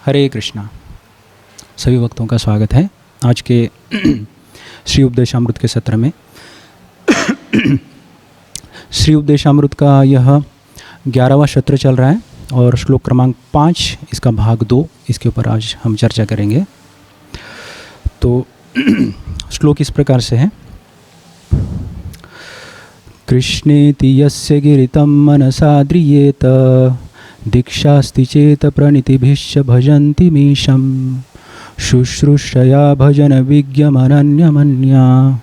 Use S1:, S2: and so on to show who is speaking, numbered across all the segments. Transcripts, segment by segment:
S1: हरे कृष्णा। सभी भक्तों का स्वागत है आज के श्री उपदेशामृत के सत्र में। श्री उपदेशामृत का यह 11वां सत्र चल रहा है और श्लोक क्रमांक 5 इसका भाग 2, इसके ऊपर आज हम चर्चा करेंगे। तो श्लोक इस प्रकार से है। कृष्णेति यस्य गिरितं मनसा द्रियेत दीक्षास्ति चेत प्रणितिभिश्च भजन्ति मीशं शुश्रूषया भजन विज्ञमनन्यमन्या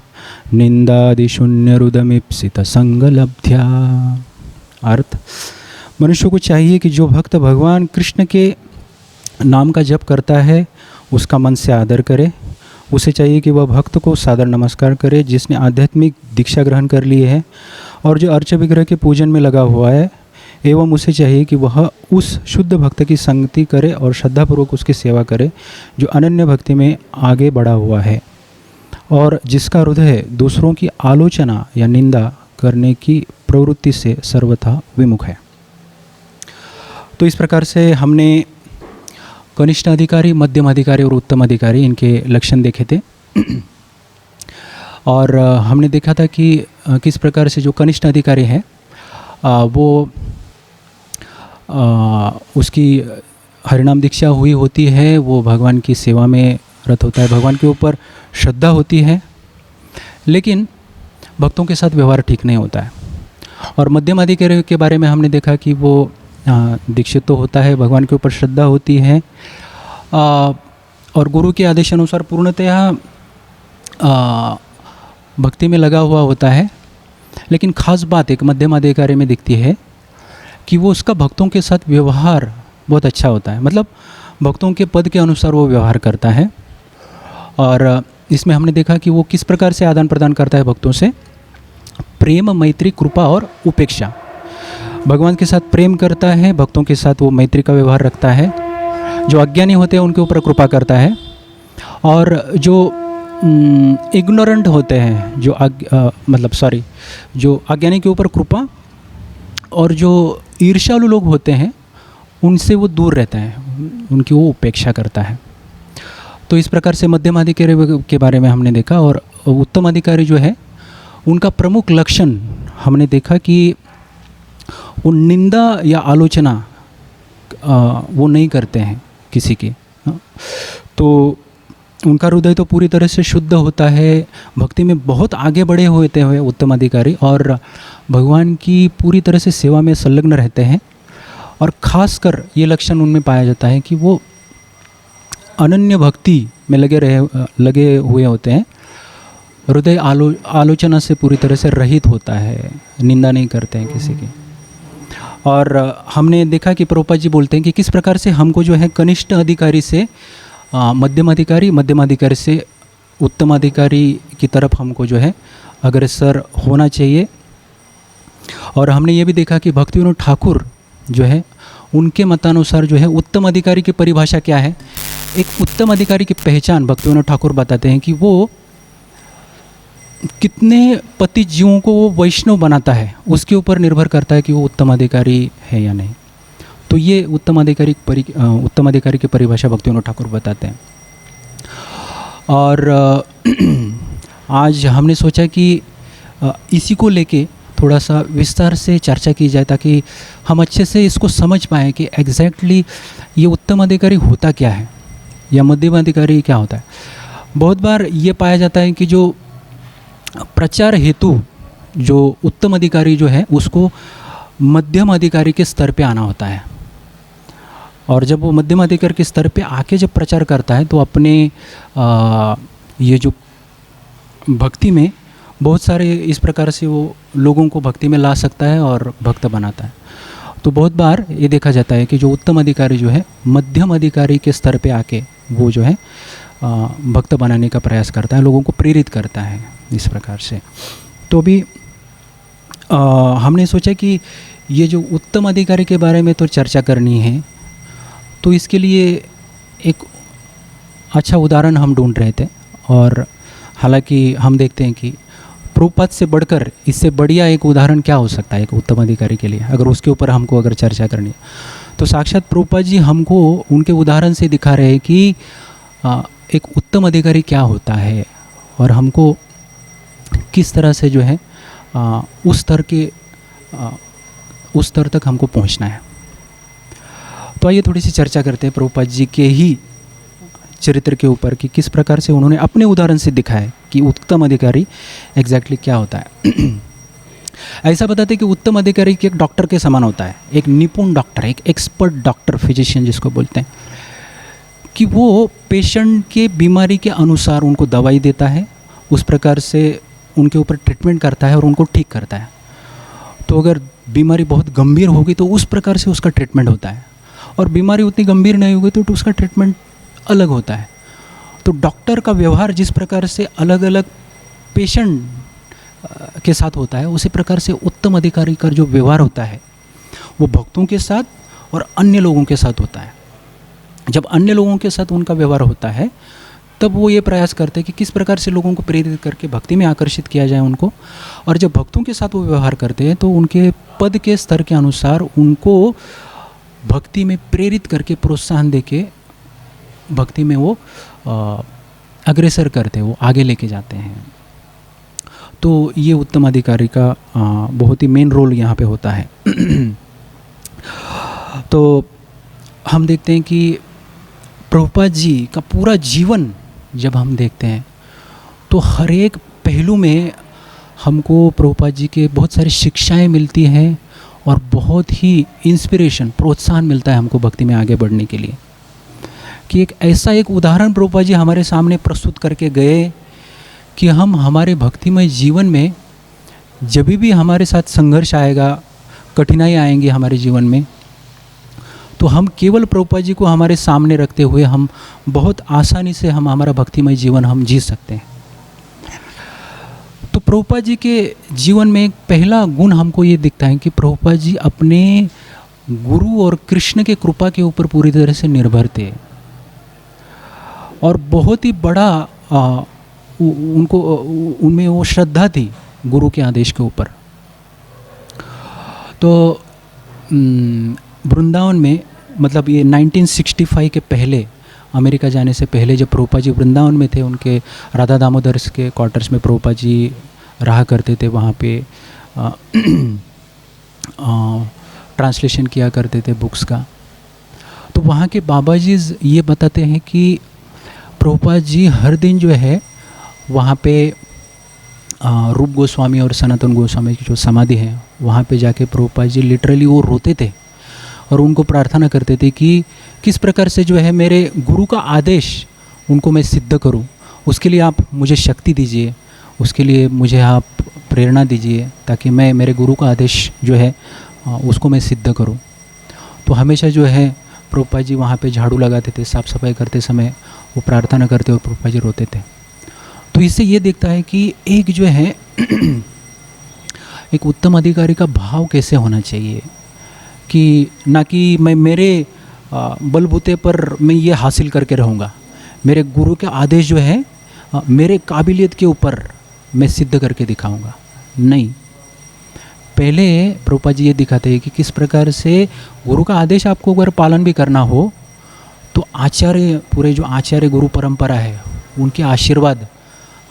S1: निंदादिशून्यरुदमीप्सित संगलब्ध्या। अर्थ, मनुष्य को चाहिए कि जो भक्त भगवान कृष्ण के नाम का जप करता है उसका मन से आदर करे। उसे चाहिए कि वह भक्त को सादर नमस्कार करे जिसने आध्यात्मिक दीक्षा ग्रहण कर ली है और जो अर्च विग्रह के पूजन में लगा हुआ है, एवं उसे चाहिए कि वह उस शुद्ध भक्त की संगति करे और श्रद्धापूर्वक उसकी सेवा करे जो अनन्य भक्ति में आगे बढ़ा हुआ है और जिसका हृदय दूसरों की आलोचना या निंदा करने की प्रवृत्ति से सर्वथा विमुख है। तो इस प्रकार से हमने कनिष्ठ अधिकारी, मध्यम अधिकारी और उत्तम अधिकारी इनके लक्षण देखे थे और हमने देखा था कि किस प्रकार से जो कनिष्ठ अधिकारी है वो उसकी हरिनाम दीक्षा हुई होती है, वो भगवान की सेवा में रत होता है, भगवान के ऊपर श्रद्धा होती है, लेकिन भक्तों के साथ व्यवहार ठीक नहीं होता है। और मध्यम अधिकारी के बारे में हमने देखा कि वो दीक्षित तो होता है, भगवान के ऊपर श्रद्धा होती है और गुरु के आदेश अनुसार पूर्णतया भक्ति में लगा हुआ होता है। लेकिन खास बात एक मध्यम अधिकारी में दिखती है कि वो उसका भक्तों के साथ व्यवहार बहुत अच्छा होता है, मतलब भक्तों के पद के अनुसार वो व्यवहार करता है। और इसमें हमने देखा कि वो किस प्रकार से आदान प्रदान करता है भक्तों से, प्रेम, मैत्री, कृपा और उपेक्षा। भगवान के साथ प्रेम करता है, भक्तों के साथ वो मैत्री का व्यवहार रखता है, जो अज्ञानी होते हैं उनके ऊपर कृपा करता है और जो इग्नोरेंट होते हैं, जो अज्ञानी के ऊपर कृपा और जो ईर्ष्यालु लोग होते हैं उनसे वो दूर रहता है, उनकी वो उपेक्षा करता है। तो इस प्रकार से मध्यम अधिकारी के बारे में हमने देखा। और उत्तम अधिकारी जो है उनका प्रमुख लक्षण हमने देखा कि वो निंदा या आलोचना वो नहीं करते हैं किसी की। तो उनका हृदय तो पूरी तरह से शुद्ध होता है, भक्ति में बहुत आगे बढ़े होते हुए उत्तम अधिकारी और भगवान की पूरी तरह से सेवा में संलग्न रहते हैं। और ख़ासकर ये लक्षण उनमें पाया जाता है कि वो अनन्य भक्ति में लगे हुए होते हैं। हृदय आलोचना से पूरी तरह से रहित होता है, निंदा नहीं करते हैं किसी की। और हमने देखा कि प्रभुपाद जी बोलते हैं कि किस प्रकार से हमको जो है कनिष्ठ अधिकारी से मध्यम अधिकारी से उत्तम अधिकारी की तरफ हमको जो है अग्रसर होना चाहिए। और हमने ये भी देखा कि भक्तिविनोद ठाकुर जो है उनके मतानुसार जो है उत्तम अधिकारी की परिभाषा क्या है। एक उत्तम अधिकारी की पहचान भक्तिविनोद ठाकुर बताते हैं कि वो कितने पति जीवों को वो वैष्णव बनाता है, उसके ऊपर निर्भर करता है कि वो उत्तम अधिकारी है या नहीं। तो ये उत्तम अधिकारी की परिभाषा भक्तिविनोद ठाकुर बताते हैं। और आज हमने सोचा कि इसी को लेके थोड़ा सा विस्तार से चर्चा की जाए ताकि हम अच्छे से इसको समझ पाएँ कि एग्जैक्टली ये उत्तम अधिकारी होता क्या है या मध्यम अधिकारी क्या होता है। बहुत बार ये पाया जाता है कि जो प्रचार हेतु जो उत्तम अधिकारी जो है उसको मध्यम अधिकारी के स्तर पे आना होता है और जब वो मध्यम अधिकारी के स्तर पे आके जब प्रचार करता है तो अपने ये जो भक्ति में बहुत सारे इस प्रकार से वो लोगों को भक्ति में ला सकता है और भक्त बनाता है। तो बहुत बार ये देखा जाता है कि जो उत्तम अधिकारी जो है मध्यम अधिकारी के स्तर पे आके वो जो है भक्त बनाने का प्रयास करता है, लोगों को प्रेरित करता है इस प्रकार से। तो अभी हमने सोचा कि ये जो उत्तम अधिकारी के बारे में तो चर्चा करनी है, तो इसके लिए एक अच्छा उदाहरण हम ढूंढ रहे थे। और हालांकि हम देखते हैं कि प्रभुपाद से बढ़कर इससे बढ़िया एक उदाहरण क्या हो सकता है एक उत्तम अधिकारी के लिए, अगर उसके ऊपर हमको अगर चर्चा करनी है। तो साक्षात प्रभुपाद जी हमको उनके उदाहरण से दिखा रहे हैं कि एक उत्तम अधिकारी क्या होता है और हमको किस तरह से जो है उस स्तर तक हमको पहुंचना है। तो आइए थोड़ी सी चर्चा करते हैं प्रभुपाद जी के ही चरित्र के ऊपर कि किस प्रकार से उन्होंने अपने उदाहरण से दिखाया कि उत्तम अधिकारी एग्जैक्टली क्या होता है। ऐसा बताते हैं कि उत्तम अधिकारी कि एक डॉक्टर के समान होता है, एक निपुण डॉक्टर, एक एक्सपर्ट डॉक्टर, फिजिशियन जिसको बोलते हैं, कि वो पेशेंट के बीमारी के अनुसार उनको दवाई देता है, उस प्रकार से उनके ऊपर ट्रीटमेंट करता है और उनको ठीक करता है। तो अगर बीमारी बहुत गंभीर होगी तो उस प्रकार से उसका ट्रीटमेंट होता है, और बीमारी उतनी गंभीर नहीं होगी तो उसका ट्रीटमेंट अलग होता है। तो डॉक्टर का व्यवहार जिस प्रकार से अलग अलग पेशेंट के साथ होता है, उसी प्रकार से उत्तम अधिकारी का जो व्यवहार होता है वो भक्तों के साथ और अन्य लोगों के साथ होता है। जब अन्य लोगों के साथ उनका व्यवहार होता है तब वो ये प्रयास करते हैं कि किस प्रकार से लोगों को प्रेरित करके भक्ति में आकर्षित किया जाए उनको, और जब भक्तों के साथ वो व्यवहार करते हैं तो उनके पद के स्तर के अनुसार उनको भक्ति में प्रेरित करके प्रोत्साहन देके भक्ति में वो अग्रसर करते हैं, वो आगे लेके जाते हैं। तो ये उत्तम अधिकारी का बहुत ही मेन रोल यहाँ पे होता है। तो हम देखते हैं कि प्रभुपाद जी का पूरा जीवन जब हम देखते हैं तो हर एक पहलू में हमको प्रभुपाद जी के बहुत सारी शिक्षाएं मिलती हैं और बहुत ही इंस्पिरेशन, प्रोत्साहन मिलता है हमको भक्ति में आगे बढ़ने के लिए। कि एक ऐसा एक उदाहरण प्रभुपाद जी हमारे सामने प्रस्तुत करके गए कि हम हमारे भक्तिमय जीवन में जब भी हमारे साथ संघर्ष आएगा, कठिनाई आएंगी हमारे जीवन में, तो हम केवल प्रभुपाद जी को हमारे सामने रखते हुए हम बहुत आसानी से हम हमारा भक्तिमय जीवन हम जी सकते हैं। तो प्रभुपाद जी के जीवन में एक पहला गुण हमको ये दिखता है कि प्रभुपाद जी अपने गुरु और कृष्ण के कृपा के ऊपर पूरी तरह से निर्भर थे, और बहुत ही बड़ा उनको उनमें वो श्रद्धा थी गुरु के आदेश के ऊपर। तो वृंदावन में, मतलब ये 1965 के पहले, अमेरिका जाने से पहले जब प्रभुपाद जी वृंदावन में थे, उनके राधा दामोदर के क्वार्टर्स में प्रभुपाद जी रहा करते थे, वहाँ पे ट्रांसलेशन किया करते थे बुक्स का। तो वहाँ के बाबा जी ये बताते हैं कि प्रभुपाद जी हर दिन जो है वहाँ पे रूप गोस्वामी और सनातन गोस्वामी की जो समाधि है वहाँ पे जाके प्रभुपाद जी लिटरली वो रोते थे और उनको प्रार्थना करते थे कि किस प्रकार से जो है मेरे गुरु का आदेश उनको मैं सिद्ध करूं, उसके लिए आप मुझे शक्ति दीजिए, उसके लिए मुझे आप प्रेरणा दीजिए ताकि मैं मेरे गुरु का आदेश जो है उसको मैं सिद्ध करूं। तो हमेशा जो है प्रभुपाद जी वहाँ पे झाड़ू लगाते थे, साफ़ सफाई करते समय वो प्रार्थना करते और प्रभुपाद जी रोते थे। तो इससे ये देखता है कि एक जो है एक उत्तम अधिकारी का भाव कैसे होना चाहिए, कि ना कि मैं मेरे बलबूते पर मैं ये हासिल करके रहूँगा, मेरे गुरु के आदेश जो है मेरे काबिलियत के ऊपर मैं सिद्ध करके दिखाऊंगा। नहीं, पहले प्रभुपाद जी ये दिखाते हैं कि किस प्रकार से गुरु का आदेश आपको अगर पालन भी करना हो तो आचार्य, पूरे जो आचार्य गुरु परंपरा है उनके आशीर्वाद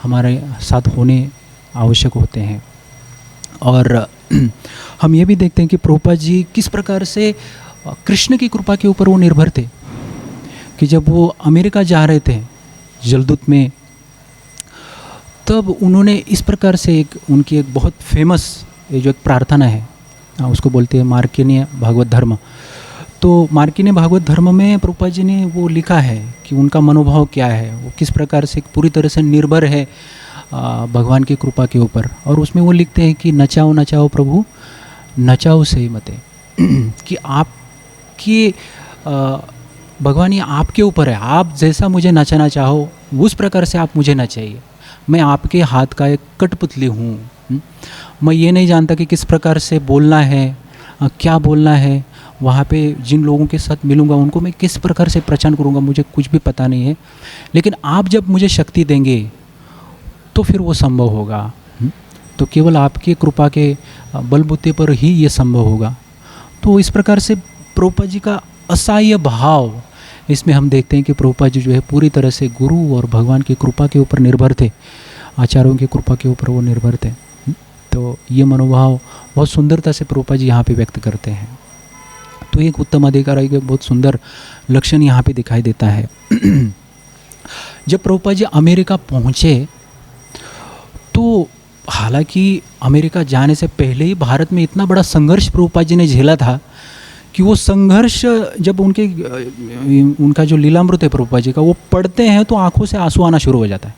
S1: हमारे साथ होने आवश्यक होते हैं। और हम ये भी देखते हैं कि प्रभुपाद जी किस प्रकार से कृष्ण की कृपा के ऊपर वो निर्भर थे, कि जब वो अमेरिका जा रहे थे जलदूत में, तब उन्होंने इस प्रकार से एक उनकी एक बहुत फेमस ये जो एक प्रार्थना है उसको बोलते हैं मार्कण्डेय भागवत धर्म। तो मार्कण्डेय भागवत धर्म में प्रभुपाद जी ने वो लिखा है कि उनका मनोभाव क्या है, वो किस प्रकार से पूरी तरह से निर्भर है भगवान की कृपा के ऊपर। और उसमें वो लिखते हैं कि नचाओ नचाओ प्रभु नचाओ सही मते, कि आपकी भगवान ये आपके ऊपर है, आप जैसा मुझे नचाना चाहो उस प्रकार से आप मुझे नचाइए, मैं आपके हाथ का एक कठपुतली हूँ। मैं ये नहीं जानता कि किस प्रकार से बोलना है, क्या बोलना है, वहाँ पे जिन लोगों के साथ मिलूँगा उनको मैं किस प्रकार से प्रचार करूँगा, मुझे कुछ भी पता नहीं है, लेकिन आप जब मुझे शक्ति देंगे तो फिर वो संभव होगा। तो केवल आपकी कृपा के बलबूते पर ही ये संभव होगा। तो इस प्रकार से प्रभुपाद जी का असहाय भाव, इसमें हम देखते हैं कि प्रभुपाद जी जो है पूरी तरह से गुरु और भगवान की कृपा के ऊपर निर्भर थे, आचार्यों की कृपा के ऊपर वो निर्भर थे। तो ये मनोभाव बहुत सुंदरता से प्रभुपाद जी यहाँ पे व्यक्त करते हैं। तो एक उत्तम अधिकारी का बहुत सुंदर लक्षण यहाँ पे दिखाई देता है। जब प्रभुपाद जी अमेरिका पहुँचे तो हालांकि अमेरिका जाने से पहले ही भारत में इतना बड़ा संघर्ष प्रभुपाद जी ने झेला था कि वो संघर्ष जब उनका जो लीलामृत है प्रभुपाद जी का वो पढ़ते हैं तो आंखों से आंसू आना शुरू हो जाता है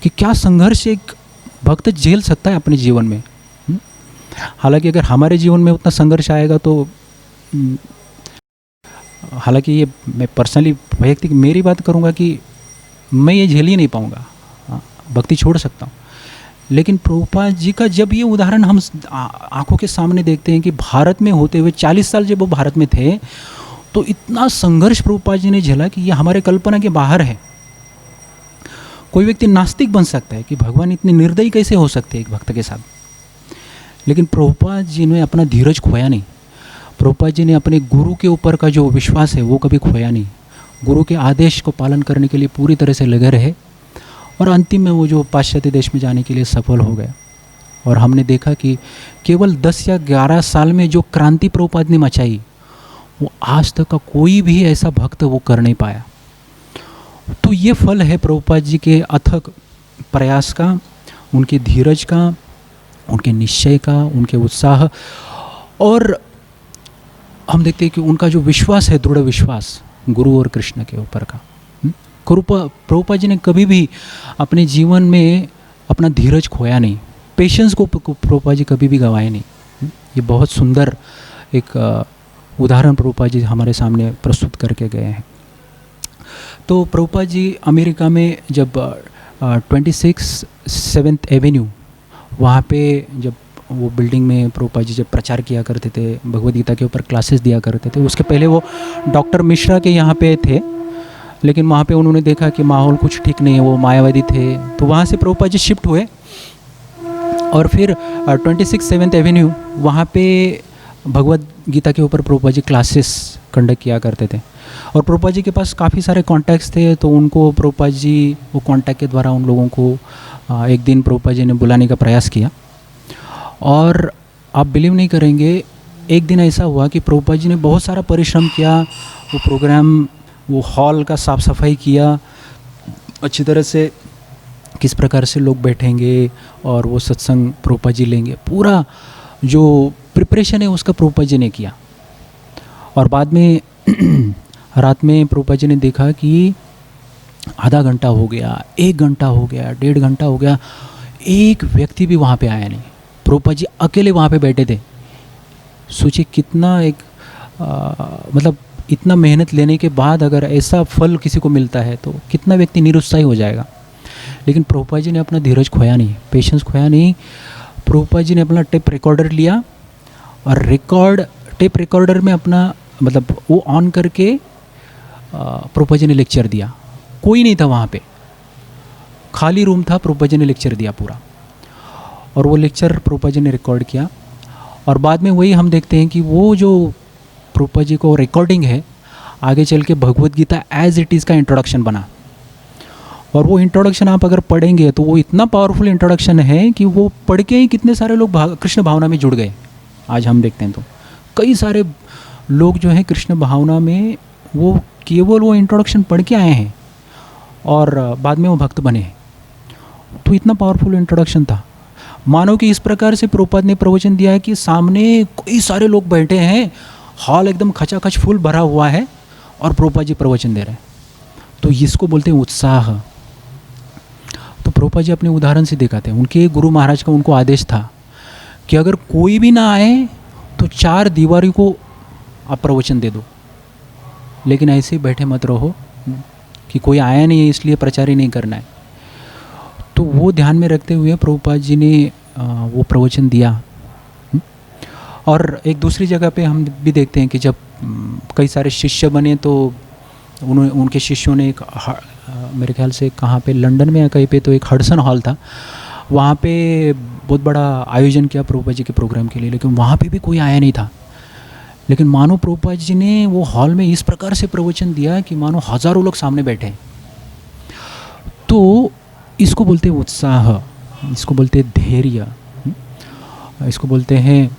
S1: कि क्या संघर्ष एक भक्त झेल सकता है अपने जीवन में। हालांकि अगर हमारे जीवन में उतना संघर्ष आएगा तो हालांकि ये मैं पर्सनली वैयक्तिक मेरी बात करूँगा कि मैं ये झेल ही नहीं पाऊँगा, भक्ति छोड़ सकता हूँ। लेकिन प्रभुपाद जी का जब ये उदाहरण हम आंखों के सामने देखते हैं कि भारत में होते हुए 40 साल जब वो भारत में थे तो इतना संघर्ष प्रभुपाद जी ने झेला कि ये हमारे कल्पना के बाहर है। कोई व्यक्ति नास्तिक बन सकता है कि भगवान इतने निर्दयी कैसे हो सकते हैं एक भक्त के साथ, लेकिन प्रभुपाद जी ने अपना धीरज खोया नहीं। प्रभुपाद जी ने अपने गुरु के ऊपर का जो विश्वास है वो कभी खोया नहीं। गुरु के आदेश को पालन करने के लिए पूरी तरह से लगे रहे और अंतिम में वो जो पाश्चात्य देश में जाने के लिए सफल हो गए। और हमने देखा कि केवल 10 या 11 साल में जो क्रांति प्रभुपाद ने मचाई वो आज तक का कोई भी ऐसा भक्त वो कर नहीं पाया। तो ये फल है प्रभुपाद जी के अथक प्रयास का, उनके धीरज का, उनके निश्चय का, उनके उत्साह। और हम देखते हैं कि उनका जो विश्वास है, दृढ़ विश्वास गुरु और कृष्ण के ऊपर का। प्रभुपाद जी ने कभी भी अपने जीवन में अपना धीरज खोया नहीं, पेशेंस को प्रभुपाद जी कभी भी गंवाए नहीं। ये बहुत सुंदर एक उदाहरण प्रभुपाद जी हमारे सामने प्रस्तुत करके गए हैं। तो प्रभुपाद जी अमेरिका में जब 26 7th एवेन्यू वहाँ पे जब वो बिल्डिंग में प्रभुपाद जी जब प्रचार किया करते थे, भगवद गीता के ऊपर क्लासेस दिया करते थे, उसके पहले वो डॉक्टर मिश्रा के यहाँ पे थे, लेकिन वहाँ पे उन्होंने देखा कि माहौल कुछ ठीक नहीं है, वो मायावादी थे, तो वहाँ से प्रभुपाद जी शिफ्ट हुए और फिर 26 7th एवेन्यू वहाँ पे भगवद गीता के ऊपर प्रभुपाद जी क्लासेस कंडक्ट किया करते थे। और प्रभुपाद जी के पास काफ़ी सारे कॉन्टैक्ट्स थे, तो उनको प्रभुपाद जी वो कॉन्टैक्ट के द्वारा उन लोगों को एक दिन प्रभुपाद जी ने बुलाने का प्रयास किया। और आप बिलीव नहीं करेंगे, एक दिन ऐसा हुआ कि प्रभुपाद जी ने बहुत सारा परिश्रम किया, वो प्रोग्राम, वो हॉल का साफ़ सफाई किया अच्छी तरह से, किस प्रकार से लोग बैठेंगे और वो सत्संग प्रभुपाद जी लेंगे, पूरा जो प्रिपरेशन है उसका प्रभुपाद जी ने किया। और बाद में रात में प्रभुपाद जी ने देखा कि आधा घंटा हो गया, 1 घंटा हो गया, 1.5 घंटा हो गया, एक व्यक्ति भी वहाँ पे आया नहीं। प्रभुपाद जी अकेले वहाँ पे बैठे थे। सोचिए कितना एक मतलब इतना मेहनत लेने के बाद अगर ऐसा फल किसी को मिलता है तो कितना व्यक्ति निरुत्साही हो जाएगा। लेकिन प्रभुपाद जी ने अपना धीरज खोया नहीं, पेशेंस खोया नहीं। प्रभुपाद जी ने अपना टेप रिकॉर्डर लिया और टेप रिकॉर्डर में अपना मतलब वो ऑन करके प्रभुपाद जी ने लेक्चर दिया। कोई नहीं था वहाँ पे, खाली रूम था, प्रभुपाद जी ने लेक्चर दिया पूरा। और वो लेक्चर प्रभुपाद जी ने रिकॉर्ड किया। और बाद में वही हम देखते हैं कि वो जो प्रभुपाद जी को रिकॉर्डिंग है आगे चल के Bhagavad Gita as it is का इंट्रोडक्शन बना। और वो इंट्रोडक्शन आप अगर पढ़ेंगे तो वो इतना पावरफुल इंट्रोडक्शन है कि वो पढ़ के ही कितने सारे लोग कृष्ण भावना में जुड़ गए। आज हम देखते हैं तो कई सारे लोग जो हैं कृष्ण भावना में वो केवल वो इंट्रोडक्शन पढ़ के आए हैं और बाद में वो भक्त बने हैं। तो इतना पावरफुल इंट्रोडक्शन था। मानो कि इस प्रकार से प्रभुपाद ने प्रवचन दिया है कि सामने कई सारे लोग बैठे हैं, हॉल एकदम खचाखच फुल भरा हुआ है और प्रभुपाद जी प्रवचन दे रहे हैं। तो इसको बोलते हैं उत्साह। तो प्रभुपाद जी अपने उदाहरण से दिखाते हैं। उनके गुरु महाराज का उनको आदेश था कि अगर कोई भी ना आए तो 4 दीवारी को आप प्रवचन दे दो, लेकिन ऐसे ही बैठे मत रहो कि कोई आया नहीं है इसलिए प्रचार ही नहीं करना है। तो वो ध्यान में रखते हुए प्रभुपाद जी ने वो प्रवचन दिया। और एक दूसरी जगह पे हम भी देखते हैं कि जब कई सारे शिष्य बने तो उनके शिष्यों ने एक मेरे ख्याल से कहाँ पे, लंदन में या कहीं पे, तो एक हडसन हॉल था, वहाँ पे बहुत बड़ा आयोजन किया प्रभुपाद जी के प्रोग्राम के लिए, लेकिन वहाँ पे भी कोई आया नहीं था। लेकिन मानो प्रभुपाद जी ने वो हॉल में इस प्रकार से प्रवचन दिया कि मानो हज़ारों लोग सामने बैठे हैं। तो इसको बोलते हैं उत्साह, इसको बोलते हैं धैर्य, इसको बोलते हैं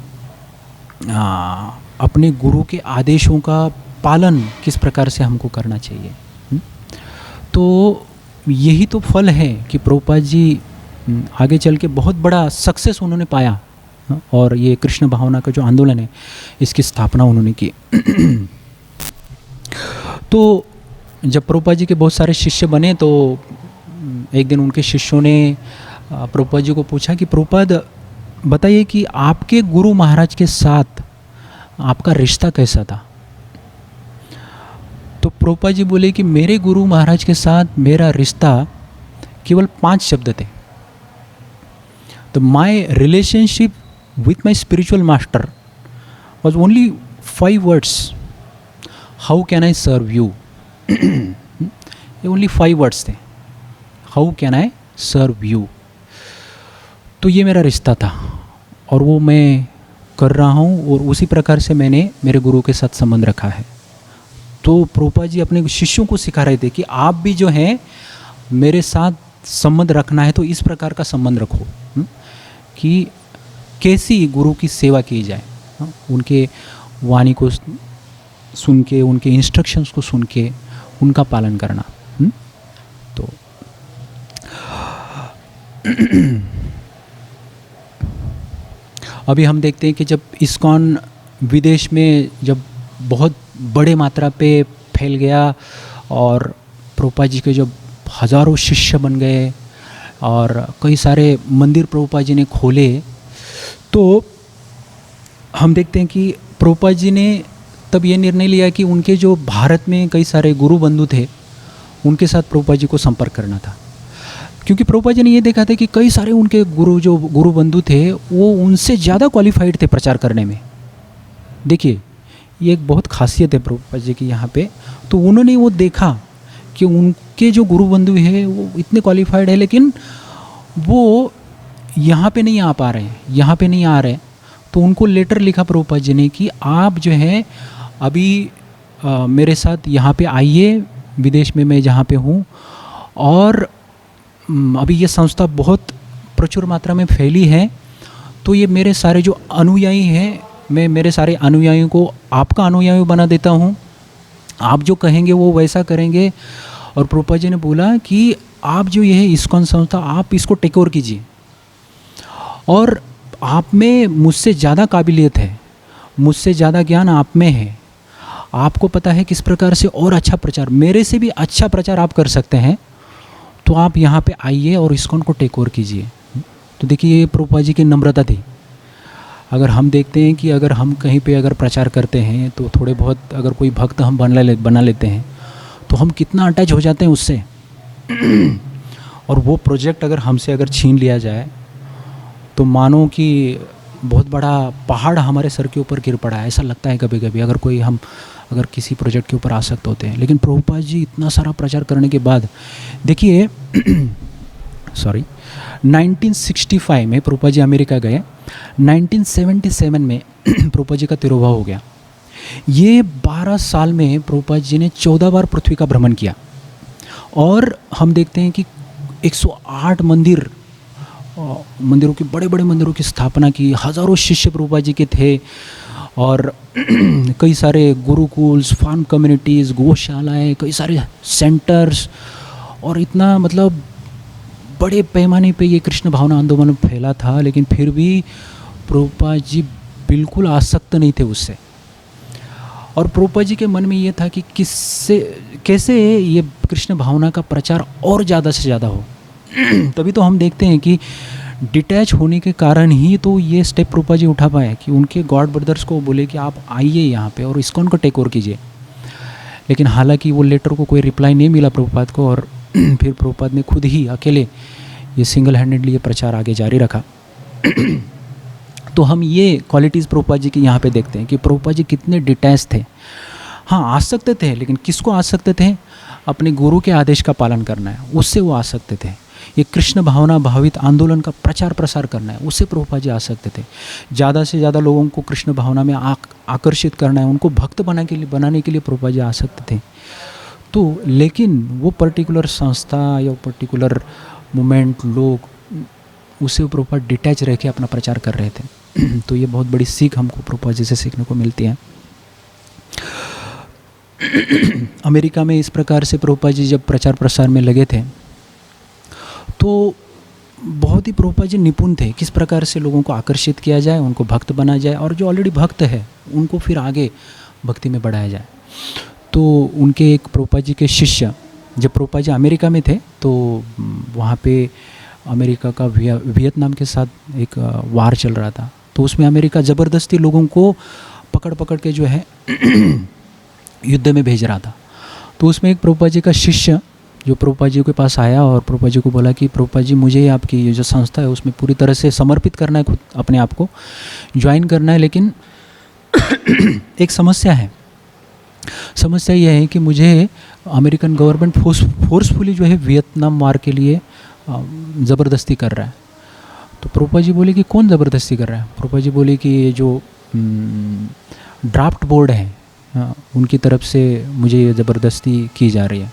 S1: अपने गुरु के आदेशों का पालन किस प्रकार से हमको करना चाहिए। तो यही तो फल है कि प्रभुपाद जी आगे चल के बहुत बड़ा सक्सेस उन्होंने पाया, और ये कृष्ण भावना का जो आंदोलन है इसकी स्थापना उन्होंने की। तो जब प्रभुपाद जी के बहुत सारे शिष्य बने तो एक दिन उनके शिष्यों ने प्रभुपाद जी को पूछा कि प्रभुपाद बताइए कि आपके गुरु महाराज के साथ आपका रिश्ता कैसा था। तो प्रभुपाद जी बोले कि मेरे गुरु महाराज के साथ मेरा रिश्ता केवल 5 शब्द थे। तो my relationship with my spiritual master was only 5 words. How can I serve you? ये only 5 words थे. How can I serve you? तो ये मेरा रिश्ता था और वो मैं कर रहा हूँ, और उसी प्रकार से मैंने मेरे गुरु के साथ संबंध रखा है। तो प्रभुपाद जी अपने शिष्यों को सिखा रहे थे कि आप भी जो है मेरे साथ संबंध रखना है तो इस प्रकार का संबंध रखो कि कैसी गुरु की सेवा की जाए, उनके वाणी को सुन के, उनके इंस्ट्रक्शंस को सुन के उनका पालन करना। तो अभी हम देखते हैं कि जब इस्कॉन विदेश में जब बहुत बड़े मात्रा पे फैल गया और प्रभुपाद जी के जब हज़ारों शिष्य बन गए और कई सारे मंदिर प्रभुपाद जी ने खोले, तो हम देखते हैं कि प्रभुपाद जी ने तब ये निर्णय लिया कि उनके जो भारत में कई सारे गुरु बंधु थे उनके साथ प्रभुपाद जी को संपर्क करना था, क्योंकि प्रभुपाद जी ने ये देखा था कि कई सारे उनके गुरु बंधु थे वो उनसे ज़्यादा क्वालिफाइड थे प्रचार करने में। देखिए ये एक बहुत खासियत है प्रभुपाद जी की यहाँ पे। तो उन्होंने वो देखा कि उनके जो गुरु बंधु है वो इतने क्वालिफाइड है लेकिन वो यहाँ पे नहीं आ पा रहे हैं, यहाँ पे नहीं आ रहे। तो उनको लेटर लिखा प्रभुपाद जी ने कि आप जो है अभी मेरे साथ यहाँ पे आइए, विदेश में मैं जहाँ पे हूँ, और अभी ये संस्था बहुत प्रचुर मात्रा में फैली है, तो ये मेरे सारे जो अनुयायी हैं, मैं मेरे सारे अनुयायियों को आपका अनुयायी बना देता हूँ, आप जो कहेंगे वो वैसा करेंगे। और प्रभुपाद जी ने बोला कि आप जो ये है इस्कॉन संस्था आप इसको टेक ओवर कीजिए, और आप में मुझसे ज़्यादा काबिलियत है, मुझसे ज़्यादा ज्ञान आप में है, आपको पता है किस प्रकार से और अच्छा प्रचार, मेरे से भी अच्छा प्रचार आप कर सकते हैं, तो आप यहाँ पे आइए और इस्कॉन को टेक ओवर कीजिए। तो देखिए ये प्रभुपाद जी की नम्रता थी। अगर हम देखते हैं कि अगर हम कहीं पे अगर प्रचार करते हैं तो थोड़े बहुत अगर कोई भक्त हम बना लेते हैं तो हम कितना अटैच हो जाते हैं उससे, और वो प्रोजेक्ट अगर हमसे अगर छीन लिया जाए तो मानो कि बहुत बड़ा पहाड़ हमारे सर के ऊपर गिर पड़ा है, ऐसा लगता है कभी कभी अगर किसी प्रोजेक्ट के ऊपर आसक्त होते हैं। लेकिन प्रभुपाद जी इतना सारा प्रचार करने के बाद देखिए 1965 में प्रभुपाद जी अमेरिका गए, 1977 में प्रभुपाद जी का तिरोभाव हो गया। ये 12 साल में प्रभुपाद जी ने 14 बार पृथ्वी का भ्रमण किया, और हम देखते हैं कि 108 मंदिरों की बड़े मंदिरों की स्थापना की, हज़ारों शिष्य प्रभुपाद जी के थे, और कई सारे गुरुकुल्स, फार्म कम्युनिटीज़, गौशालाएँ, कई सारे सेंटर्स, और इतना मतलब बड़े पैमाने पे ये कृष्ण भावना आंदोलन फैला था। लेकिन फिर भी प्रभुपाद जी बिल्कुल आसक्त नहीं थे उससे, और प्रभुपाद जी के मन में ये था कि कैसे ये कृष्ण भावना का प्रचार और ज़्यादा से ज़्यादा हो। तभी तो हम देखते हैं कि डिटैच होने के कारण ही तो ये स्टेप प्रभुपाद जी उठा पाए कि उनके गॉड ब्रदर्स को बोले कि आप आइए यहाँ पे और इस्कॉन को टेक ओवर कीजिए। लेकिन हालांकि वो लेटर को कोई रिप्लाई नहीं मिला प्रभुपाद को, और फिर प्रभुपाद ने खुद ही अकेले ये सिंगल हैंडेडली ये प्रचार आगे जारी रखा। तो हम ये क्वालिटीज़ प्रभुपाद जी की यहाँ पे देखते हैं कि प्रभुपाद जी कितने डिटैच थे। हाँ, आसक्त थे, लेकिन किसको आसक्त थे? अपने गुरु के आदेश का पालन करना है, उससे वो आसक्त थे। ये कृष्ण भावना भावित आंदोलन का प्रचार प्रसार करना है, उससे प्रभुपाद जी आसक्त थे। ज़्यादा से ज़्यादा लोगों को कृष्ण भावना में आकर्षित करना है, उनको भक्त बनाने के लिए प्रभुपाद जी आसक्त थे। तो लेकिन वो पर्टिकुलर संस्था या पर्टिकुलर मूवमेंट लोग उससे प्रभुपाद डिटैच रह के अपना प्रचार कर रहे थे। तो ये बहुत बड़ी सीख हमको प्रभुपाद जी से सीखने को मिलती है। अमेरिका में इस प्रकार से प्रभुपाद जी जब प्रचार प्रसार में लगे थे तो बहुत ही प्रभुपाद जी निपुण थे, किस प्रकार से लोगों को आकर्षित किया जाए, उनको भक्त बना जाए, और जो ऑलरेडी भक्त है उनको फिर आगे भक्ति में बढ़ाया जाए। तो उनके एक प्रभुपाद जी के शिष्य, जब प्रभुपाद जी अमेरिका में थे तो वहाँ पे अमेरिका का वियतनाम के साथ एक वार चल रहा था। तो उसमें अमेरिका ज़बरदस्ती लोगों को पकड़ पकड़ के जो है युद्ध में भेज रहा था। तो उसमें एक प्रभुपाद जी का शिष्य जो प्रभुपाद जी के पास आया और प्रभुपाद जी को बोला कि प्रभुपाद जी मुझे आपकी ये जो संस्था है उसमें पूरी तरह से समर्पित करना है, खुद अपने आप को ज्वाइन करना है, लेकिन एक समस्या है। समस्या यह है कि मुझे अमेरिकन गवर्नमेंट फोर्सफुली जो है वियतनाम वार के लिए ज़बरदस्ती कर रहा है। तो प्रभुपाद जी बोले कि कौन ज़बरदस्ती कर रहा है? प्रभुपाद जी बोले कि ये जो ड्राफ्ट बोर्ड है उनकी तरफ से मुझे ये ज़बरदस्ती की जा रही है।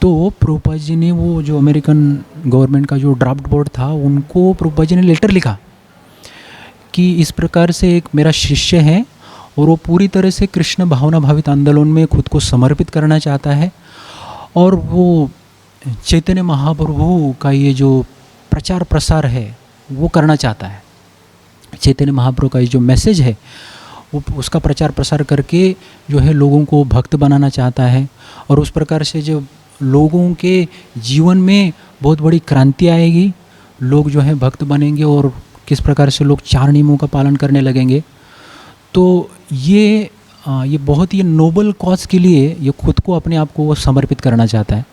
S1: तो प्रभुपाद जी ने वो जो अमेरिकन गवर्नमेंट का जो ड्राफ्ट बोर्ड था उनको प्रभुपाद जी ने लेटर लिखा कि इस प्रकार से एक मेरा शिष्य है और वो पूरी तरह से कृष्ण भावना भावित आंदोलन में खुद को समर्पित करना चाहता है, और वो चैतन्य महाप्रभु का ये जो प्रचार प्रसार है वो करना चाहता है। चैतन्य महाप्रभु का ये जो मैसेज है वो उसका प्रचार प्रसार करके जो है लोगों को भक्त बनाना चाहता है, और उस प्रकार से जो लोगों के जीवन में बहुत बड़ी क्रांति आएगी, लोग जो है भक्त बनेंगे और किस प्रकार से लोग 4 नियमों का पालन करने लगेंगे। तो ये बहुत ही नोबल कॉज के लिए ये खुद को अपने आप को वो समर्पित करना चाहता है।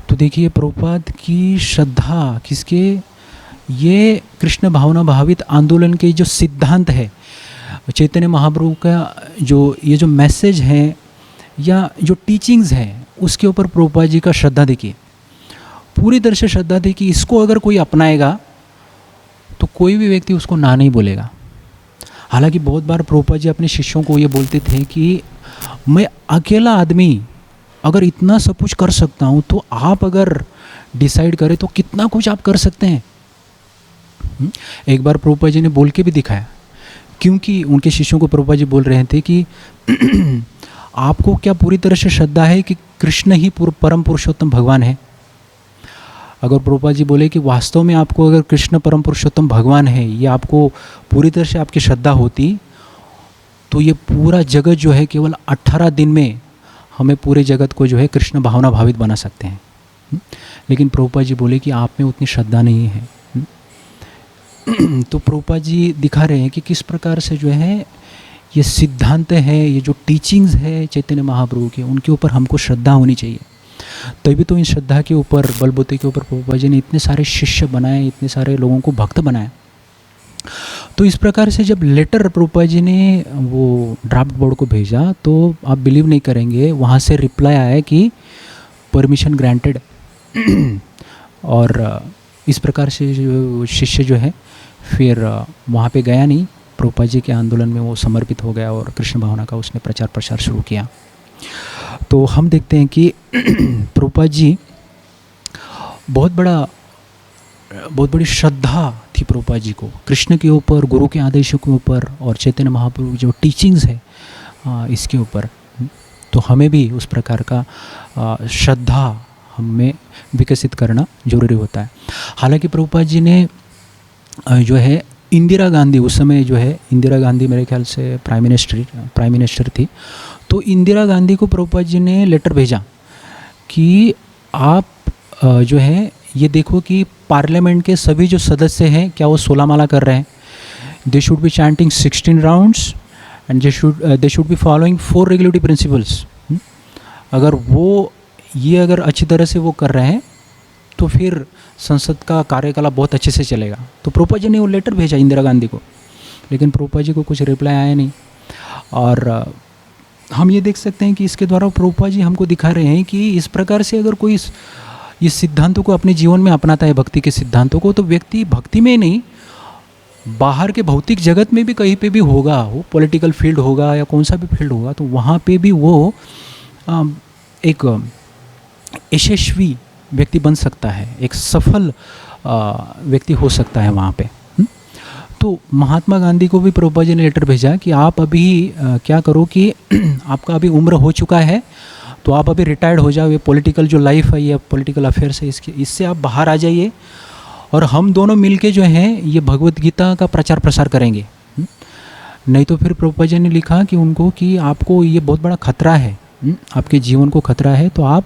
S1: तो देखिए प्रभुपाद की श्रद्धा किसके, ये कृष्ण भावना भावित आंदोलन के जो सिद्धांत है, चैतन्य महाप्रभु का ये जो मैसेज है या जो टीचिंग्स है उसके ऊपर प्रभुपाद जी का श्रद्धा देखिए, पूरी तरह से श्रद्धा थी कि इसको अगर कोई अपनाएगा तो कोई भी व्यक्ति उसको ना नहीं बोलेगा। हालांकि बहुत बार प्रभुपाद जी अपने शिष्यों को ये बोलते थे कि मैं अकेला आदमी अगर इतना सब कुछ कर सकता हूँ तो आप अगर डिसाइड करें तो कितना कुछ आप कर सकते हैं। एक बार प्रभुपाद जी ने बोल के भी दिखाया, क्योंकि उनके शिष्यों को प्रभुपाद जी बोल रहे थे कि आपको क्या पूरी तरह से श्रद्धा है कि कृष्ण ही परम पुरुषोत्तम भगवान है? अगर प्रभुपाद जी बोले कि वास्तव में आपको अगर कृष्ण परम पुरुषोत्तम भगवान है ये आपको पूरी तरह से आपकी श्रद्धा होती तो ये पूरा जगत जो है केवल 18 दिन में हमें पूरे जगत को जो है कृष्ण भावना भावित बना सकते हैं। लेकिन प्रभुपाद जी बोले कि आप में उतनी श्रद्धा नहीं है। तो प्रभुपाद जी दिखा रहे हैं कि किस प्रकार से जो है ये सिद्धांत है, ये जो टीचिंग्स है चैतन्य महाप्रभु के, उनके ऊपर हमको श्रद्धा होनी चाहिए। तभी तो इन श्रद्धा के ऊपर, बलबूते के ऊपर प्रभुपाद जी ने इतने सारे शिष्य बनाए, इतने सारे लोगों को भक्त बनाया। तो इस प्रकार से जब लेटर प्रभुपाद जी ने वो ड्राफ्ट बोर्ड को भेजा तो आप बिलीव नहीं करेंगे, वहाँ से रिप्लाई आया कि परमिशन ग्रांटेड। और इस प्रकार से जो शिष्य जो है फिर वहाँ पे गया नहीं, प्रभुपाद जी के आंदोलन में वो समर्पित हो गया और कृष्ण भावना का उसने प्रचार प्रसार शुरू किया। तो हम देखते हैं कि प्रभुपाद जी बहुत बड़ी श्रद्धा थी प्रभुपाद जी को कृष्ण के ऊपर, गुरु के आदेशों के ऊपर और चैतन्य महाप्रभु की जो टीचिंग्स है इसके ऊपर। तो हमें भी उस प्रकार का श्रद्धा हमें विकसित करना जरूरी होता है। हालांकि प्रभुपाद जी ने जो है इंदिरा गांधी, उस समय जो है इंदिरा गांधी मेरे ख्याल से प्राइम मिनिस्टर थी, तो इंदिरा गांधी को प्रभुपाद जी ने लेटर भेजा कि आप जो है ये देखो कि पार्लियामेंट के सभी जो सदस्य हैं क्या वो 16 माला कर रहे हैं। They should be chanting 16 rounds and they should be following 4 regulatory principles. अगर वो ये अगर अच्छी तरह से वो कर रहे हैं तो फिर संसद का कार्यकलाप बहुत अच्छे से चलेगा। तो प्रभुपाद जी ने वो लेटर भेजा इंदिरा गांधी को, लेकिन प्रभुपाद जी को कुछ रिप्लाई आया नहीं। और हम ये देख सकते हैं कि इसके द्वारा प्रभुपाद जी हमको दिखा रहे हैं कि इस प्रकार से अगर कोई ये सिद्धांतों को अपने जीवन में अपनाता है, भक्ति के सिद्धांतों को, तो व्यक्ति भक्ति में नहीं, बाहर के भौतिक जगत में भी कहीं पे भी होगा, वो पॉलिटिकल फील्ड होगा या कौन सा भी फील्ड होगा, तो वहाँ पे भी वो एक यशस्वी व्यक्ति बन सकता है, एक सफल व्यक्ति हो सकता है वहाँ पे। तो महात्मा गांधी को भी प्रभुपाद जी ने लेटर भेजा कि आप अभी क्या करो कि आपका अभी उम्र हो चुका है, तो आप अभी रिटायर्ड हो जाओ, ये पॉलिटिकल जो लाइफ है, ये पॉलिटिकल अफेयर्स है, इससे आप बाहर आ जाइए और हम दोनों मिलके जो हैं ये भगवत गीता का प्रचार प्रसार करेंगे। नहीं तो फिर प्रभुपाद जी ने लिखा कि उनको कि आपको ये बहुत बड़ा खतरा है, आपके जीवन को खतरा है, तो आप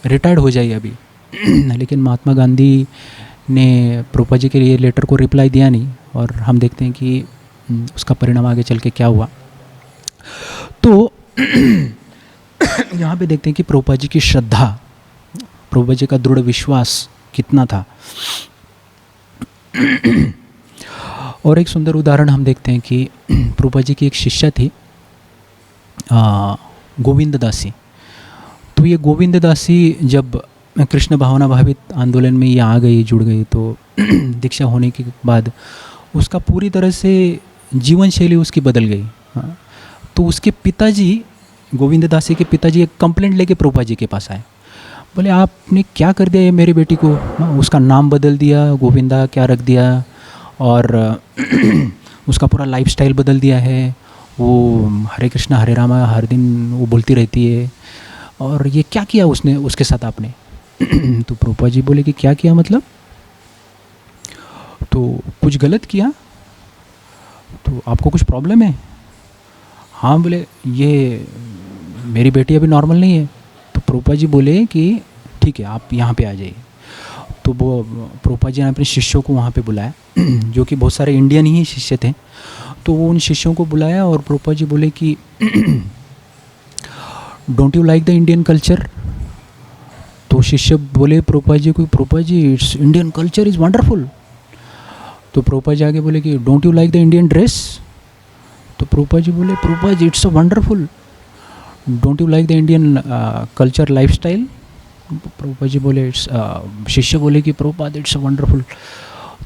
S1: रिटायर्ड हो जाइए अभी। लेकिन महात्मा गांधी ने प्रभुपाद जी के लिए लेटर को रिप्लाई दिया नहीं, और हम देखते हैं कि उसका परिणाम आगे चल के क्या हुआ। तो यहाँ पे देखते हैं कि प्रभुपाद जी की श्रद्धा, प्रभुपाद जी का दृढ़ विश्वास कितना था। और एक सुंदर उदाहरण हम देखते हैं कि प्रभुपाद जी की एक शिष्या थी गोविंद दासी। तो ये गोविंद दासी जब कृष्ण भावना भावित आंदोलन में ये आ गई, जुड़ गई, तो दीक्षा होने के बाद उसका पूरी तरह से जीवन शैली उसकी बदल गई। तो उसके पिताजी, गोविंद दासी के पिताजी, एक कंप्लेंट लेके प्रभुपाद जी के पास आए। बोले आपने क्या कर दिया ये मेरी बेटी को, उसका नाम बदल दिया, गोविंदा क्या रख दिया, और उसका पूरा लाइफस्टाइल बदल दिया है, वो हरे कृष्णा हरे रामा हर दिन वो बोलती रहती है, और ये क्या किया उसने उसके साथ आपने। तो प्रभुपाद जी बोले कि क्या किया मतलब, तो कुछ गलत किया, तो आपको कुछ प्रॉब्लम है। हाँ बोले ये मेरी बेटी अभी नॉर्मल नहीं है। तो प्रभुपाद जी बोले कि ठीक है आप यहाँ पे आ जाइए। तो वो प्रभुपाद जी ने अपने शिष्यों को वहाँ पे बुलाया, जो कि बहुत सारे इंडियन ही शिष्य थे। तो वो उन शिष्यों को बुलाया और प्रभुपाद जी बोले कि don't you like the Indian culture. तो शिष्य बोले प्रभुपाद जी को, Prabhupada ji it's Indian culture is wonderful. तो प्रभुपाद जी आगे बोले कि don't you like the Indian dress. तो प्रभुपाद जी बोले Prabhupada ji it's a wonderful. Don't you like the Indian culture lifestyle. Prabhupada ji बोले शिष्य बोले कि प्रभुपाद इट्स अ वंडरफुल।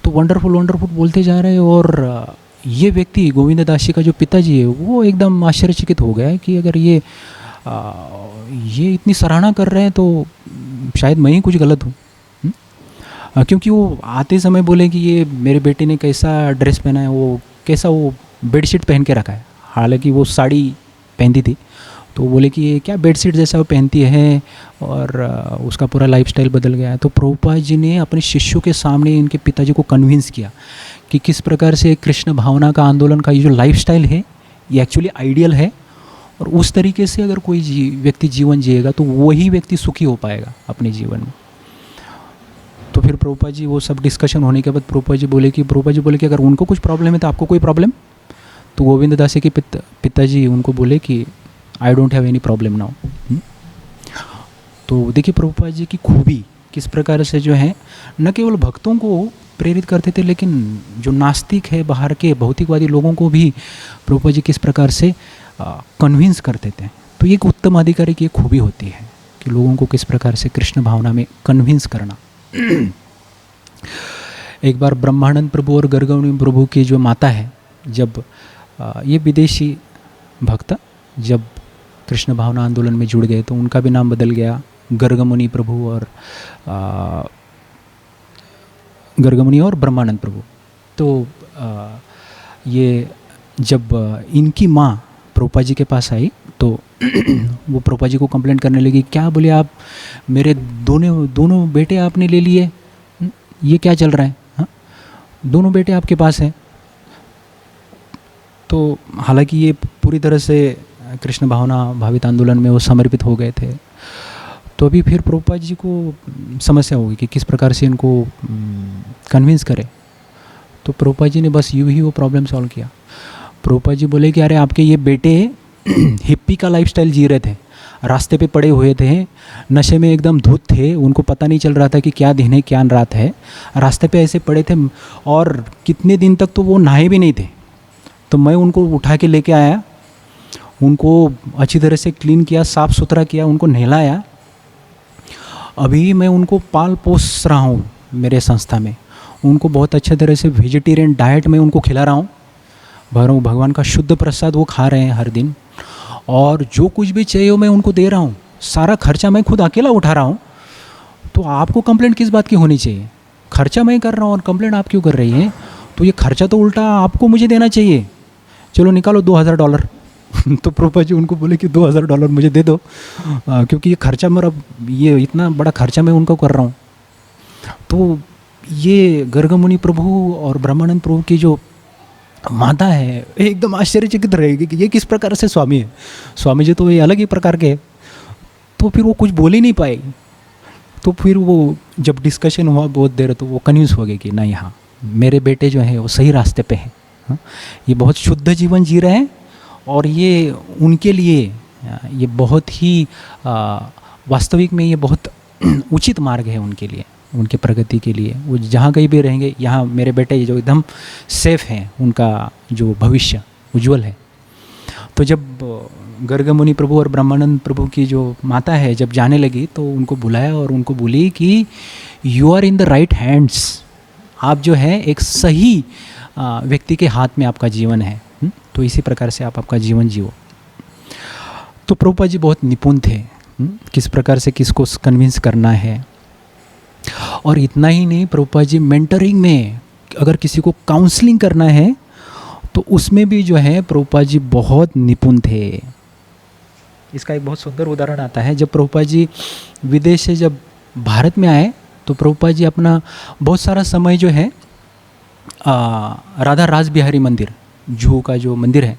S1: तो वंडरफुल वंडरफुल बोलते जा रहे हैं, और ये व्यक्ति गोविंद दासी का जो पिताजी है वो एकदम आश्चर्यचकित हो गया है कि अगर ये इतनी सराहना कर रहे हैं तो शायद मैं ही कुछ गलत हूँ। क्योंकि वो आते समय बोले कि ये मेरे बेटे ने कैसा ड्रेस पहना है, वो कैसा वो बेडशीट पहन के रखा है, हालांकि वो साड़ी पहनती थी। तो बोले कि ये क्या बेडशीट जैसा वो पहनती है, और उसका पूरा लाइफस्टाइल बदल गया है। तो प्रभुपाद जी ने अपने शिष्यों के सामने इनके पिताजी को कन्विंस किया कि किस प्रकार से कृष्ण भावना का आंदोलन का ये जो लाइफस्टाइल है ये एक्चुअली आइडियल है, और उस तरीके से अगर कोई व्यक्ति जीवन जिएगा तो वही व्यक्ति सुखी हो पाएगा अपने जीवन में। तो फिर प्रभुपाद जी वो सब डिस्कशन होने के बाद प्रभुपाद जी बोले कि अगर उनको कुछ प्रॉब्लम है तो आपको कोई प्रॉब्लम। तो गोविंद दासी के पिताजी उनको बोले कि I don't have any problem now. तो देखिए प्रभुपाद जी की खूबी किस प्रकार से जो है न केवल भक्तों को प्रेरित करते थे, लेकिन जो नास्तिक है बाहर के भौतिकवादी लोगों को भी प्रभुपाद जी किस प्रकार से कन्विंस करते थे। तो ये एक उत्तम अधिकारी की एक खूबी होती है कि लोगों को किस प्रकार से कृष्ण भावना में कन्विंस करना। एक बार ब्रह्मानंद प्रभु और गर्गमुनि प्रभु की जो माता है, जब ये विदेशी भक्त जब कृष्ण भावना आंदोलन में जुड़ गए तो उनका भी नाम बदल गया, गर्गमुनि प्रभु और गर्गमुनि और ब्रह्मानंद प्रभु। तो ये जब इनकी माँ प्रभुपाद जी के पास आई तो वो प्रभुपाद जी को कंप्लेंट करने लगी, क्या बोले आप मेरे दोनों बेटे आपने ले लिए, ये क्या चल रहा है, हाँ दोनों बेटे आपके पास हैं। तो हालांकि ये पूरी तरह से कृष्ण भावना भावित आंदोलन में वो समर्पित हो गए थे। तो अभी फिर प्रभुपाद जी को समस्या होगी कि किस प्रकार से इनको कन्विंस करें। तो प्रभुपाद जी ने बस यूँ ही वो प्रॉब्लम सॉल्व किया। प्रभुपाद जी बोले कि अरे आपके ये बेटे हिप्पी का लाइफस्टाइल जी रहे थे, रास्ते पे पड़े हुए थे, नशे में एकदम धुत थे, उनको पता नहीं चल रहा था कि क्या दिन है क्या रात है, रास्ते पे ऐसे पड़े थे और कितने दिन तक तो वो नहाए भी नहीं थे। तो मैं उनको उठा के लेके आया, उनको अच्छी तरह से क्लीन किया, साफ़ सुथरा किया, उनको नहलाया अभी मैं उनको पाल पोस रहा हूँ मेरे संस्था में, उनको बहुत अच्छे तरह से वेजिटेरियन डाइट में उनको खिला रहा हूँ, भगवान का शुद्ध प्रसाद वो खा रहे हैं हर दिन, और जो कुछ भी चाहिए वो मैं उनको दे रहा हूँ, सारा खर्चा मैं खुद अकेला उठा रहा हूँ। तो आपको कंप्लेंट किस बात की होनी चाहिए? खर्चा मैं कर रहा हूँ और कंप्लेंट आप क्यों कर रही हैं? तो ये खर्चा तो उल्टा आपको मुझे देना चाहिए, चलो निकालो $2000। तो प्रभुपाद जी उनको बोले कि $2000 मुझे दे दो, क्योंकि ये खर्चा मेरा, ये इतना बड़ा खर्चा मैं उनको कर रहा हूँ। तो ये गर्गमुनि प्रभु और ब्रह्मानंद प्रभु की जो माता है एकदम आश्चर्यचकित रहेगी कि ये किस प्रकार से स्वामी है। स्वामी जी तो ये अलग ही प्रकार के। तो फिर वो कुछ बोल ही नहीं पाए। तो फिर वो जब डिस्कशन हुआ बहुत देर, तो वो कन्फ्यूज़ हो गए कि नहीं, हाँ मेरे बेटे जो हैं वो सही रास्ते पे हैं, हाँ ये बहुत शुद्ध जीवन जी रहे हैं, और ये उनके लिए ये बहुत ही वास्तविक में ये बहुत उचित मार्ग है उनके लिए, उनके प्रगति के लिए। वो जहाँ कहीं भी रहेंगे, यहाँ मेरे बेटे जो एकदम सेफ हैं, उनका जो भविष्य उज्जवल है। तो जब गर्गमुनि प्रभु और ब्रह्मानंद प्रभु की जो माता है जब जाने लगी, तो उनको बुलाया और उनको बोली कि you are in the right hands, आप जो है एक सही व्यक्ति के हाथ में आपका जीवन है, तो इसी प्रकार से आप आपका जीवन जियो। तो प्रभुपाद जी बहुत निपुण थे किस प्रकार से किसको कन्विंस करना है। और इतना ही नहीं, प्रभुपाद जी मेंटरिंग में अगर किसी को काउंसलिंग करना है तो उसमें भी जो है प्रभुपाद जी बहुत निपुण थे। इसका एक बहुत सुंदर उदाहरण आता है, जब प्रभुपाद जी विदेश से जब भारत में आए, तो प्रभुपाद जी अपना बहुत सारा समय जो है राधा रास बिहारी मंदिर, जुहू का जो मंदिर है,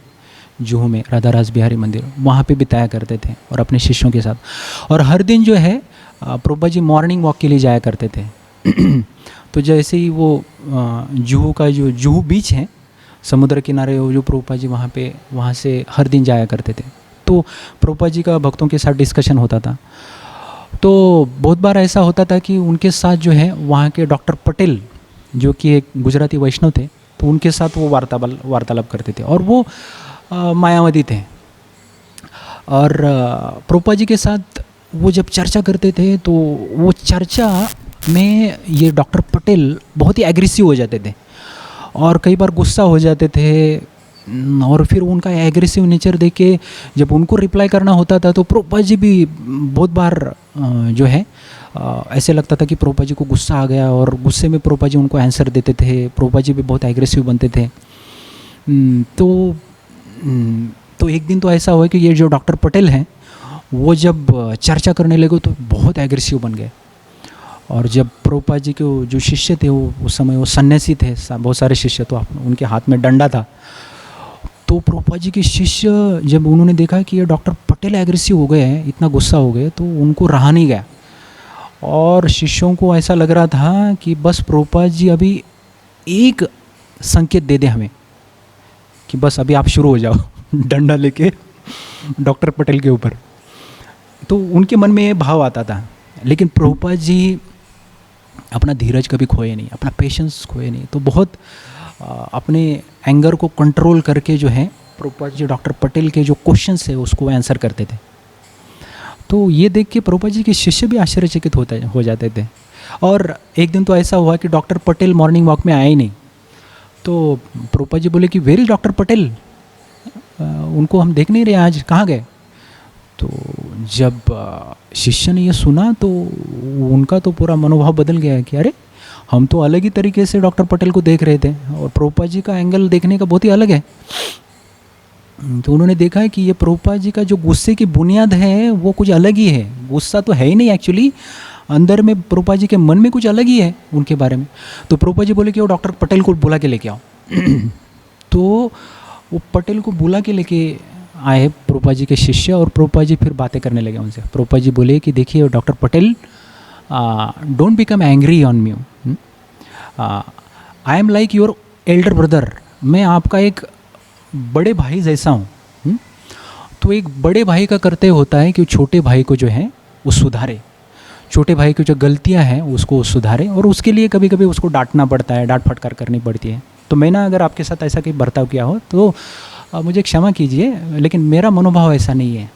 S1: जुहू में राधा रास बिहारी मंदिर, वहाँ पे बिताया करते थे और अपने शिष्यों के साथ। और हर दिन जो है प्रभुपाद जी मॉर्निंग वॉक के लिए जाया करते थे। तो जैसे ही वो जुहू का जो जुहू बीच है, समुद्र किनारे, जो प्रभुपाद जी वहाँ से हर दिन जाया करते थे। तो प्रभुपाद जी का भक्तों के साथ डिस्कशन होता था। तो बहुत बार ऐसा होता था कि उनके साथ जो है वहाँ के डॉक्टर पटेल, जो कि एक गुजराती वैष्णव थे, तो उनके साथ वो वार्तालाप करते थे, और वो मायावादी थे। और प्रभुपाद जी के साथ वो जब चर्चा करते थे, तो वो चर्चा में ये डॉक्टर पटेल बहुत ही एग्रेसिव हो जाते थे और कई बार गुस्सा हो जाते थे। और फिर उनका एग्रेसिव नेचर देख के जब उनको रिप्लाई करना होता था, तो प्रभुपाद जी भी बहुत बार जो है ऐसे लगता था कि प्रभुपाद जी को गुस्सा आ गया, और गुस्से में प्रभुपाद जी उनको आंसर देते थे। प्रभुपाद जी भी बहुत एग्रेसिव बनते थे। तो एक दिन तो ऐसा हुआ कि ये जो डॉक्टर पटेल हैं, वो जब चर्चा करने लगे तो बहुत एग्रेसिव बन गए। और जब प्रभुपाद जी के जो शिष्य थे, वो उस समय वो सन्यासी थे, बहुत सारे शिष्य, तो उनके हाथ में डंडा था। तो प्रभुपाद जी के शिष्य जब उन्होंने देखा कि ये डॉक्टर पटेल एग्रेसिव हो गए हैं, इतना गुस्सा हो गए, तो उनको रहा नहीं गया। और शिष्यों को ऐसा लग रहा था कि बस प्रभुपाद जी अभी एक संकेत दे दें हमें कि बस अभी आप शुरू हो जाओ डंडा लेके डॉक्टर पटेल के ऊपर। तो उनके मन में ये भाव आता था। लेकिन प्रभुपाद जी अपना धीरज कभी खोए नहीं, अपना पेशेंस खोए नहीं। तो बहुत अपने एंगर को कंट्रोल करके जो है प्रभुपाद जी डॉक्टर पटेल के जो क्वेश्चंस है उसको आंसर करते थे। तो ये देख के प्रभुपाद जी के शिष्य भी आश्चर्यचकित हो जाते थे। और एक दिन तो ऐसा हुआ कि डॉक्टर पटेल मॉर्निंग वॉक में आए ही नहीं। तो प्रभुपाद जी बोले कि वेर इज डॉक्टर पटेल, उनको हम देख नहीं रहे आज, कहाँ गए? तो जब शिष्य ने ये सुना तो उनका तो पूरा मनोभाव बदल गया कि अरे हम तो अलग ही तरीके से डॉक्टर पटेल को देख रहे थे और प्रभुपाद जी का एंगल देखने का बहुत ही अलग है। तो उन्होंने देखा है कि ये प्रभुपाद जी का जो गुस्से की बुनियाद है वो कुछ अलग ही है। गुस्सा तो है ही नहीं एक्चुअली, अंदर में प्रभुपाद जी के मन में कुछ अलग ही है उनके बारे में। तो प्रभुपाद जी बोले कि वो डॉक्टर पटेल को बुला के लेके आओ। तो वो पटेल को बुला के लेके आए प्रभुपाद जी के शिष्य, और प्रभुपाद जी फिर बातें करने लगे उनसे। प्रभुपाद जी बोले कि देखिए doctor Patel, don't become angry on me, I am like your Elder brother, मैं आपका एक बड़े भाई जैसा हूँ। तो एक बड़े भाई का कर्तव्य होता है कि छोटे भाई को जो है वो सुधारे, छोटे भाई की जो गलतियाँ हैं उसको सुधारे, और उसके लिए कभी कभी उसको डांटना पड़ता है, डांट फटकार करनी पड़ती है। तो मैंने अगर आपके साथ ऐसा कोई बर्ताव किया हो तो मुझे क्षमा कीजिए, लेकिन मेरा मनोभाव ऐसा नहीं है।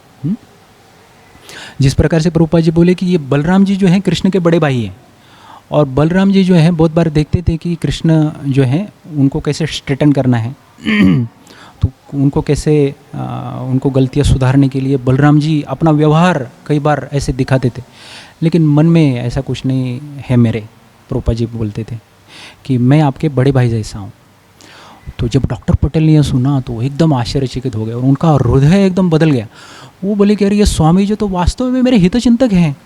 S1: जिस प्रकार से प्रभुपाद जी बोले कि ये बलराम जी जो हैं कृष्ण के बड़े भाई हैं, और बलराम जी जो हैं बहुत बार देखते थे कि कृष्ण जो हैं उनको कैसे स्ट्रेटन करना है तो उनको कैसे उनको गलतियाँ सुधारने के लिए बलराम जी अपना व्यवहार कई बार ऐसे दिखाते थे, लेकिन मन में ऐसा कुछ नहीं है मेरे। प्रभुपाद जी बोलते थे कि मैं आपके बड़े भाई जैसा हूँ। तो जब डॉक्टर पटेल ने यह सुना तो एकदम आश्चर्यचकित हो गए और उनका हृदय एकदम बदल गया। वो बोले कि अरे ये स्वामी जी तो वास्तव में मेरे हितचिंतक हैं,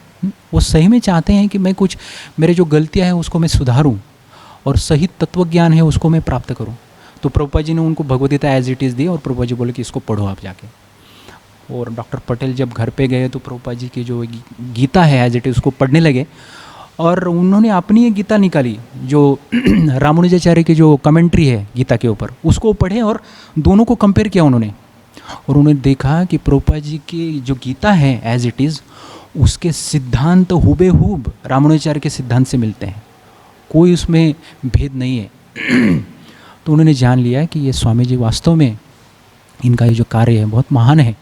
S1: वो सही में चाहते हैं कि मैं कुछ मेरे जो गलतियाँ हैं उसको मैं सुधारूँ और सही तत्वज्ञान है उसको मैं प्राप्त करूँ। तो प्रभुपाद जी ने उनको भगवद्गीता एज इट इज़ दी और प्रभुपाद जी बोले कि इसको पढ़ो आप जाके। और डॉक्टर पटेल जब घर पे गए तो प्रभुपाद जी की जो गीता है एज इट इज़ उसको पढ़ने लगे और उन्होंने अपनी एक गीता निकाली जो रामानुजाचार्य की जो कमेंट्री है गीता के ऊपर उसको पढ़े और दोनों को कंपेयर किया उन्होंने। और उन्होंने देखा कि प्रभुपाद जी की जो गीता है एज इट इज़ उसके सिद्धांत हुबेहूब रामानुजाचार्य के सिद्धांत से मिलते हैं, कोई उसमें भेद नहीं है। तो उन्होंने जान लिया कि ये स्वामी जी वास्तव में इनका ये जो कार्य है बहुत महान है।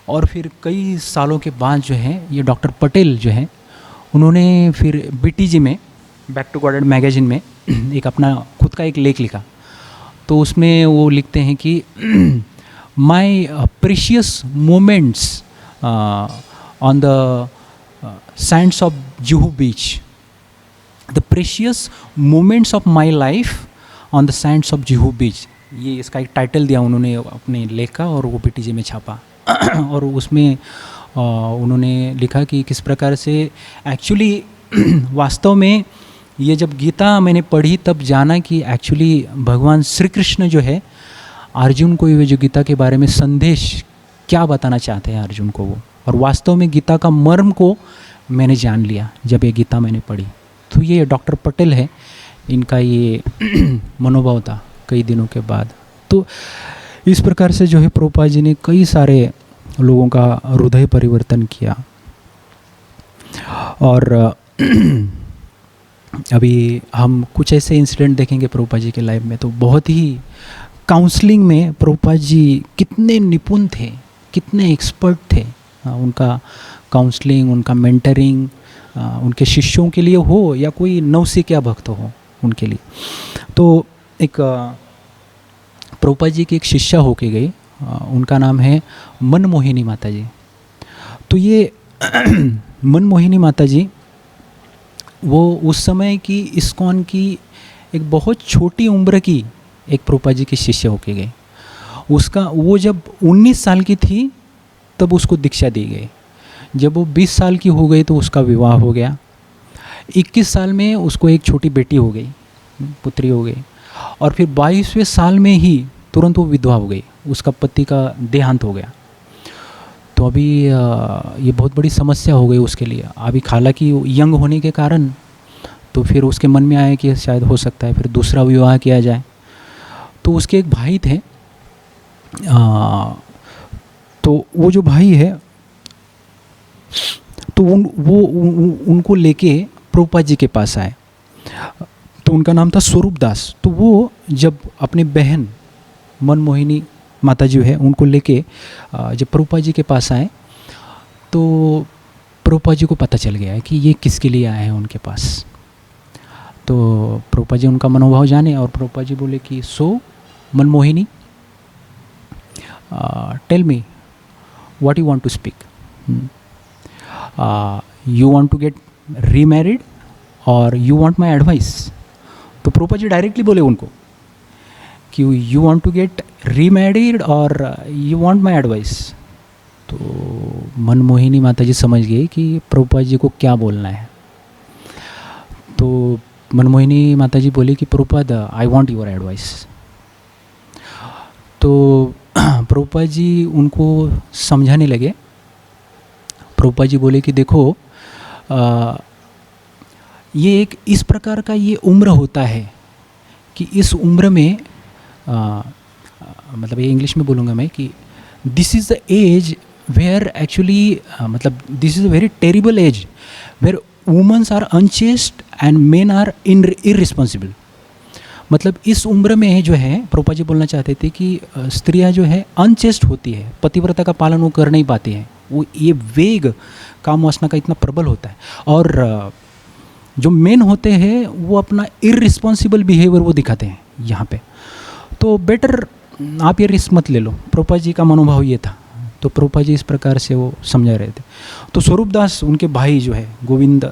S1: और फिर कई सालों के बाद जो है ये डॉक्टर पटेल जो है उन्होंने फिर बीटीजी में बैक टू गॉडेड मैगजीन में एक अपना खुद का एक लेख लिखा। तो उसमें वो लिखते हैं कि my precious moments on the sands of Juhu beach, the precious moments of my life on the sands of Juhu beach, ये इसका एक टाइटल दिया उन्होंने अपने लेख का और वो बीटीजी में छापा। और उसमें उन्होंने लिखा कि किस प्रकार से एक्चुअली वास्तव में ये जब गीता मैंने पढ़ी तब जाना कि एक्चुअली भगवान श्री कृष्ण जो है अर्जुन को ये जो गीता के बारे में संदेश क्या बताना चाहते हैं अर्जुन को वो, और वास्तव में गीता का मर्म को मैंने जान लिया जब ये गीता मैंने पढ़ी। तो ये डॉक्टर पटेल है, इनका ये मनोभाव था कई दिनों के बाद। तो इस प्रकार से जो है प्रभुपाद जी ने कई सारे लोगों का हृदय परिवर्तन किया। और अभी हम कुछ ऐसे इंसिडेंट देखेंगे प्रभुपाद जी के लाइफ में, तो बहुत ही काउंसलिंग में प्रभुपाद जी कितने निपुण थे, कितने एक्सपर्ट थे। उनका काउंसलिंग, उनका मेंटरिंग उनके शिष्यों के लिए हो या कोई नवसिखिया भक्त हो उनके लिए। तो एक प्रभुपाद जी की एक शिष्या होके गई, उनका नाम है मनमोहिनी माता जी। तो ये मनमोहिनी माता जी वो उस समय की इस्कॉन की एक बहुत छोटी उम्र की एक प्रभुपाद जी की शिष्य होके गई। उसका वो जब 19 साल की थी तब उसको दीक्षा दी गई। जब वो 20 साल की हो गई तो उसका विवाह हो गया। 21 साल में उसको एक छोटी बेटी हो गई, पुत्री हो गई। और फिर 22वें साल में ही तुरंत वो विधवा हो गई, उसका पति का देहांत हो गया। तो अभी ये बहुत बड़ी समस्या हो गई उसके लिए। अभी हालांकि यंग होने के कारण तो फिर उसके मन में आया कि शायद हो सकता है फिर दूसरा विवाह किया जाए। तो उसके एक भाई थे, तो वो जो भाई है तो उनको लेके प्रभुपाद जी के पास आए। तो उनका नाम था स्वरूप दास। तो वो जब अपनी बहन मनमोहिनी माता जी है उनको लेके जब प्रभुपाद जी के पास आए तो प्रभुपाद जी को पता चल गया कि ये किसके लिए आए हैं उनके पास। तो प्रभुपाद जी उनका मनोभाव जाने और प्रभुपाद जी बोले कि so Manmohini, tell me what you want to speak, you want to get remarried or you want my advice. तो प्रभुपाद जी डायरेक्टली बोले उनको कि you want to get remarried or you want my advice. तो मनमोहिनी माता जी समझ गई कि प्रभुपाद जी को क्या बोलना है। तो मनमोहिनी माता जी बोली कि Prabhupada I want your advice. तो प्रभुपाद जी उनको समझाने लगे। प्रभुपाद जी बोले कि देखो ये एक इस प्रकार का ये उम्र होता है कि इस उम्र में मतलब ये इंग्लिश में बोलूँगा मैं कि this is the age where actually मतलब this is a very terrible age where womens are unchaste and men are irresponsible. मतलब इस उम्र में जो है प्रभुपाद जी बोलना चाहते थे कि स्त्रियां जो है अनचेस्ट होती है, पतिव्रता का पालन वो कर नहीं पाती हैं, वो ये वेग काम वासना का इतना प्रबल होता है। और जो मेन होते हैं वो अपना इररिस्पॉन्सिबल बिहेवियर वो दिखाते हैं यहाँ पे। तो बेटर आप ये रिस्क मत ले लो, प्रभुपाद जी का मनोभाव ये था। तो प्रभुपाद जी इस प्रकार से वो समझा रहे थे। तो स्वरूपदास उनके भाई जो है गोविंद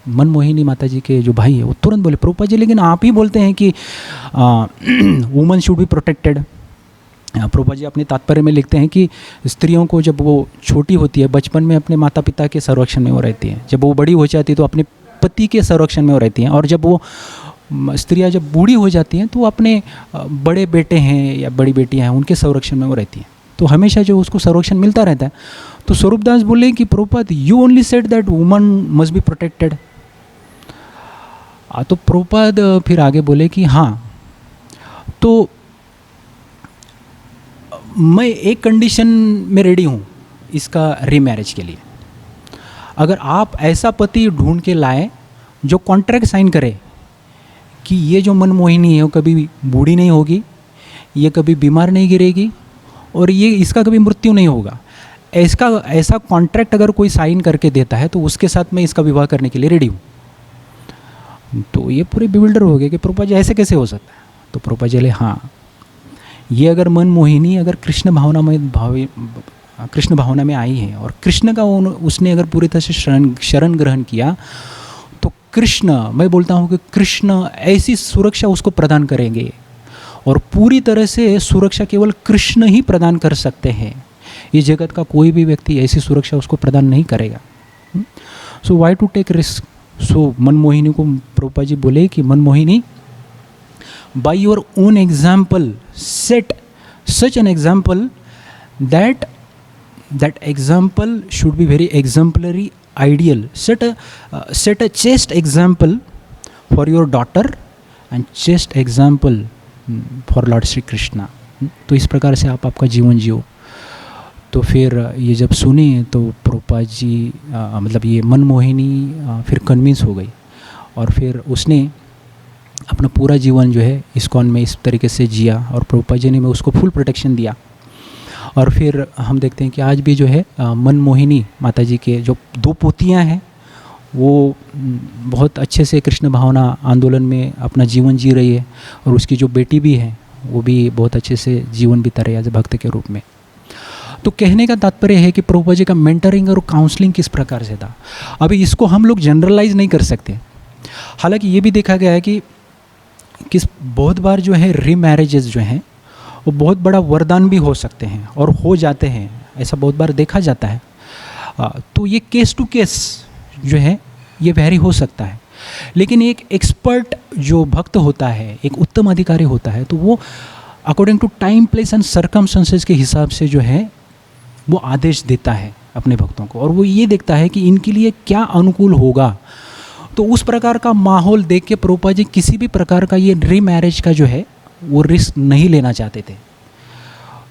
S1: मनमोहिनी माता जी के जो भाई है वो तुरंत बोले प्रभुपाद जी लेकिन आप ही बोलते हैं कि woman should be protected. Prabhupada ji अपने तात्पर्य में लिखते हैं कि स्त्रियों को जब वो छोटी होती है बचपन में अपने माता पिता के संरक्षण में वो रहती हैं, जब वो बड़ी हो जाती है तो अपने पति के संरक्षण में वो रहती हैं, और जब वो स्त्रियां जब बूढ़ी हो जाती हैं तो अपने बड़े बेटे हैं या बड़ी बेटियां हैं उनके संरक्षण में वो रहती हैं। तो हमेशा जो उसको संरक्षण मिलता रहता है। तो स्वरूपदास बोले कि Prabhupada you only said that woman must be protected. तो प्रभुपाद फिर आगे बोले कि हाँ, तो मैं एक कंडीशन में रेडी हूँ इसका रीमैरिज के लिए। अगर आप ऐसा पति ढूंढ के लाए जो कॉन्ट्रैक्ट साइन करे कि ये जो मनमोहिनी है वो कभी बूढ़ी नहीं होगी, ये कभी बीमार नहीं गिरेगी और ये इसका कभी मृत्यु नहीं होगा, ऐसा कॉन्ट्रैक्ट अगर कोई साइन करके देता है तो उसके साथ मैं इसका विवाह करने के लिए रेडी हूँ। तो ये पूरे बिविल्डर हो गए कि प्रभुपाद जी ऐसे कैसे हो सकता है। तो प्रभुपाद जी बोले हाँ, ये अगर मनमोहिनी अगर कृष्ण भावना में आई है और कृष्ण का उसने अगर पूरी तरह से शरण ग्रहण किया तो कृष्ण, मैं बोलता हूँ कि कृष्ण ऐसी सुरक्षा उसको प्रदान करेंगे और पूरी तरह से सुरक्षा केवल कृष्ण ही प्रदान कर सकते हैं। इस जगत का कोई भी व्यक्ति ऐसी सुरक्षा उसको प्रदान नहीं करेगा। सो वाई टू टेक रिस्क। सो मनमोहिनी को प्रभुपाद जी बोले कि Manmohini, by your own example set such an example that example should be very exemplary, ideal. Set a chaste example for your daughter and chaste example for Lord Shri Krishna. तो इस प्रकार से आप आपका जीवन जियो। तो फिर ये जब सुने तो प्रभुपाद जी मतलब ये मनमोहिनी फिर कन्विंस हो गई और फिर उसने अपना पूरा जीवन जो है इस्कॉन में इस तरीके से जिया और प्रभुपाद जी ने उसको फुल प्रोटेक्शन दिया। और फिर हम देखते हैं कि आज भी जो है मनमोहिनी माता जी के जो 2 पोतियां हैं वो बहुत अच्छे से कृष्ण भावना आंदोलन में अपना जीवन जी रही है और उसकी जो बेटी भी है वो भी बहुत अच्छे से जीवन बिता रही है एज भक्त के रूप में। तो कहने का तात्पर्य है कि प्रभुपाद जी का मेंटरिंग और काउंसलिंग किस प्रकार से था। अभी इसको हम लोग जनरलाइज नहीं कर सकते। हालांकि ये भी देखा गया है कि बहुत बार जो है रीमैरिजेस जो हैं वो बहुत बड़ा वरदान भी हो सकते हैं और हो जाते हैं, ऐसा बहुत बार देखा जाता है। तो ये केस टू केस जो है ये वेरी हो सकता है। लेकिन एक एक्सपर्ट जो भक्त होता है, एक उत्तम अधिकारी होता है, तो वो according to time place and circumstances के हिसाब से जो है वो आदेश देता है अपने भक्तों को और वो ये देखता है कि इनके लिए क्या अनुकूल होगा। तो उस प्रकार का माहौल देख के प्रभुपाद जी किसी भी प्रकार का ये रीमैरिज का जो है वो रिस्क नहीं लेना चाहते थे।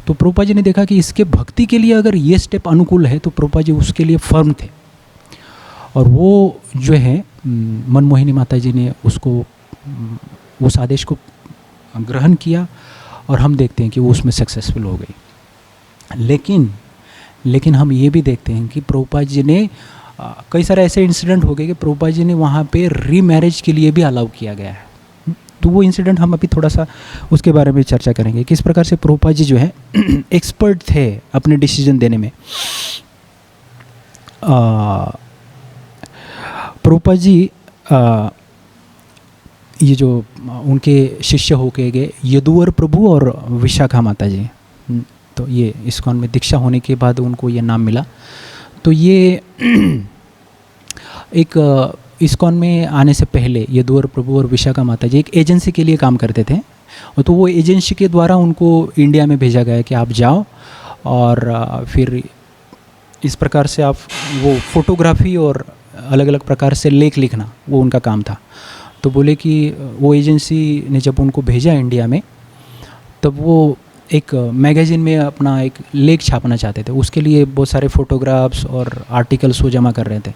S1: तो प्रभुपाद जी ने देखा कि इसके भक्ति के लिए अगर ये स्टेप अनुकूल है तो प्रभुपाद जी उसके लिए फर्म थे और वो जो है मनमोहिनी माता जी ने उसको उस आदेश को ग्रहण किया और हम देखते हैं कि वो उसमें सक्सेसफुल हो गई। लेकिन हम ये भी देखते हैं कि प्रभुपाद जी ने कई सारे ऐसे इंसिडेंट हो गए कि प्रभुपाद जी ने वहाँ पे रीमैरिज के लिए भी अलाउ किया गया है। तो वो इंसिडेंट हम अभी थोड़ा सा उसके बारे में चर्चा करेंगे, किस प्रकार से प्रभुपाद जी जो है एक्सपर्ट थे अपने डिसीजन देने में। प्रभुपाद जी ये जो उनके शिष्य होके गए यदुवर प्रभु और विशाखा माता जी, तो ये इस्कॉन में दीक्षा होने के बाद उनको ये नाम मिला। तो ये एक इस्कॉन में आने से पहले यदुवर प्रभु और विशाखा माता जी एक एजेंसी के लिए काम करते थे और तो वो एजेंसी के द्वारा उनको इंडिया में भेजा गया कि आप जाओ और फिर इस प्रकार से आप वो फोटोग्राफी और अलग अलग प्रकार से लेख लिखना वो उनका काम था। तो बोले कि वो एजेंसी ने जब उनको भेजा इंडिया में तब वो एक मैगज़ीन में अपना एक लेख छापना चाहते थे, उसके लिए बहुत सारे फ़ोटोग्राफ्स और आर्टिकल्स वो जमा कर रहे थे।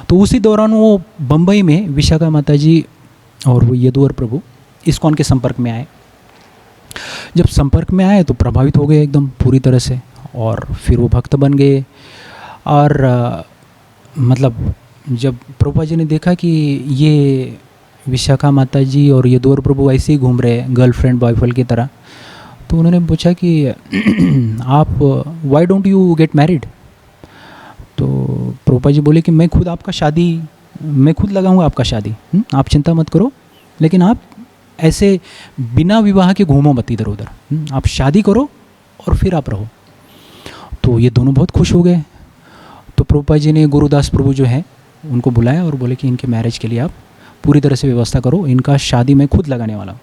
S1: तो उसी दौरान वो बम्बई में विशाखा माता जी और वो यदुवर प्रभु इस्कॉन के संपर्क में आए। जब संपर्क में आए तो प्रभावित हो गए एकदम पूरी तरह से, और फिर वो भक्त बन गए। और मतलब जब प्रभुपाद जी ने देखा कि ये विशाखा माता जी और यदुवर प्रभु ऐसे ही घूम रहे हैं गर्लफ्रेंड बॉयफ्रेंड की तरह, तो उन्होंने पूछा कि आप why don't you get married. तो प्रभुपाद जी बोले कि मैं खुद लगाऊंगा आपका शादी, आप चिंता मत करो, लेकिन आप ऐसे बिना विवाह के घूमो मत इधर उधर, आप शादी करो और फिर आप रहो। तो ये दोनों बहुत खुश हो गए। तो प्रभुपाद जी ने गुरुदास प्रभु जो है उनको बुलाया और बोले कि इनके मैरिज के लिए आप पूरी तरह से व्यवस्था करो, इनका शादी मैं खुद लगाने वाला हूँ।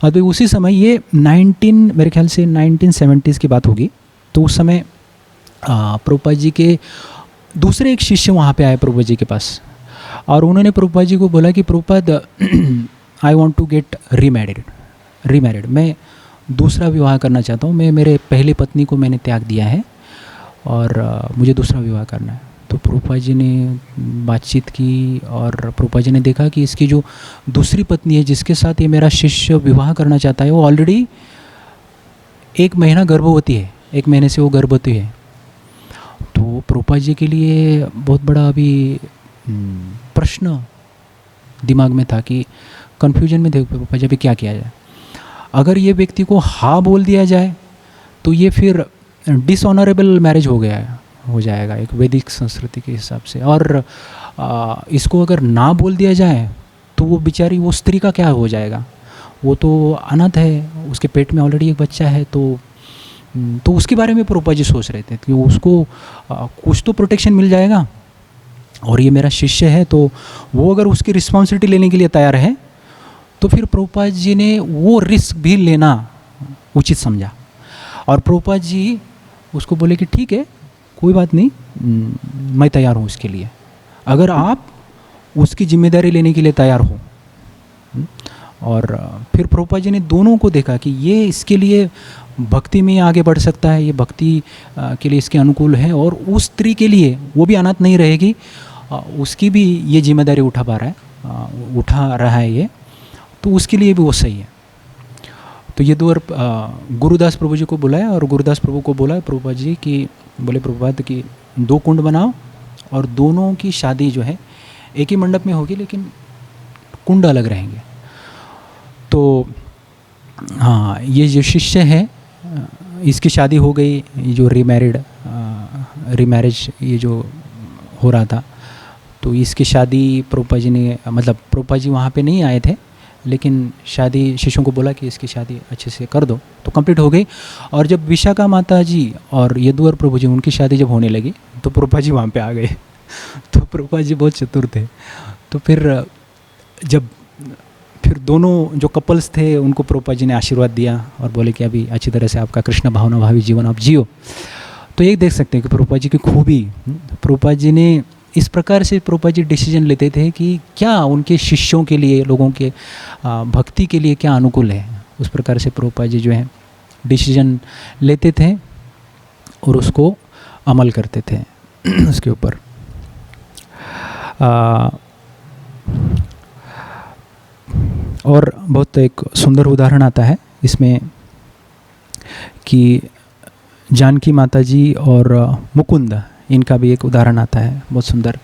S1: अब उसी समय ये मेरे ख्याल से 1970s की बात होगी। तो उस समय प्रभुपाद जी के दूसरे एक शिष्य वहाँ पे आए प्रभुपाद जी के पास, और उन्होंने प्रभुपाद जी को बोला कि Prabhupada I want to get remarried, मैं दूसरा विवाह करना चाहता हूँ, मैं मेरे पहले पत्नी को मैंने त्याग दिया है और मुझे दूसरा विवाह करना है। तो प्रभुपाद जी ने बातचीत की और प्रभुपाद जी ने देखा कि इसकी जो दूसरी पत्नी है जिसके साथ ये मेरा शिष्य विवाह करना चाहता है वो ऑलरेडी 1 महीना गर्भवती है, 1 महीने से वो गर्भवती है। तो प्रभुपाद जी के लिए बहुत बड़ा अभी प्रश्न दिमाग में था कि कन्फ्यूजन में थे प्रभुपाद जी अभी क्या किया जाए। अगर ये व्यक्ति को हाँ बोल दिया जाए तो ये फिर डिसऑनरेबल मैरिज हो जाएगा एक वैदिक संस्कृति के हिसाब से, और इसको अगर ना बोल दिया जाए तो वो बेचारी वो स्त्री का क्या हो जाएगा, वो तो अनाथ है, उसके पेट में ऑलरेडी एक बच्चा है। तो उसके बारे में प्रभुपाद जी सोच रहे थे कि उसको कुछ तो प्रोटेक्शन मिल जाएगा, और ये मेरा शिष्य है तो वो अगर उसकी रिस्पॉन्सिबिलिटी लेने के लिए तैयार है तो फिर प्रभुपाद जी ने वो रिस्क भी लेना उचित समझा। और प्रभुपाद जी उसको बोले कि ठीक है, कोई बात नहीं, मैं तैयार हूँ उसके लिए, अगर आप उसकी जिम्मेदारी लेने के लिए तैयार हो। और फिर प्रभुपाद जी ने दोनों को देखा कि ये इसके लिए भक्ति में आगे बढ़ सकता है, ये भक्ति के लिए इसके अनुकूल है, और उस स्त्री के लिए वो भी अनाथ नहीं रहेगी, उसकी भी ये जिम्मेदारी उठा रहा है ये, तो उसके लिए भी वो सही है। तो ये दो गुरुदास प्रभु जी को बुलाया और गुरुदास प्रभु को बोला प्रभुपाद जी कि बोले प्रभुपाद कि 2 कुंड बनाओ और दोनों की शादी जो है एक ही मंडप में होगी लेकिन कुंड अलग रहेंगे। तो हाँ, ये जो शिष्य है इसकी शादी हो गई, ये जो रीमैरिज ये जो हो रहा था, तो इसकी शादी प्रभुपाद जी ने, मतलब प्रभुपाद जी वहाँ पे नहीं आए थे, लेकिन शादी शिष्यों को बोला कि इसकी शादी अच्छे से कर दो, तो कंप्लीट हो गई। और जब विशाखा माता जी और यदुवर प्रभु जी उनकी शादी जब होने लगी तो प्रभुपाद जी वहाँ पे आ गए। तो प्रभुपाद जी बहुत चतुर थे। तो फिर दोनों जो कपल्स थे उनको प्रभुपाद जी ने आशीर्वाद दिया और बोले कि अभी अच्छी तरह से आपका कृष्ण भावना भावी जीवन आप जियो। तो एक देख सकते हैं कि प्रभुपाद जी की खूबी, प्रभुपाद जी ने इस प्रकार से प्रभुपाद जी डिसीजन लेते थे कि क्या उनके शिष्यों के लिए, लोगों के भक्ति के लिए क्या अनुकूल है, उस प्रकार से प्रभुपाद जी जो है डिसीजन लेते थे और उसको अमल करते थे उसके ऊपर। और बहुत एक सुंदर उदाहरण आता है इसमें कि जानकी माता जी और मुकुंद, इनका भी एक उदाहरण आता है बहुत सुंदर।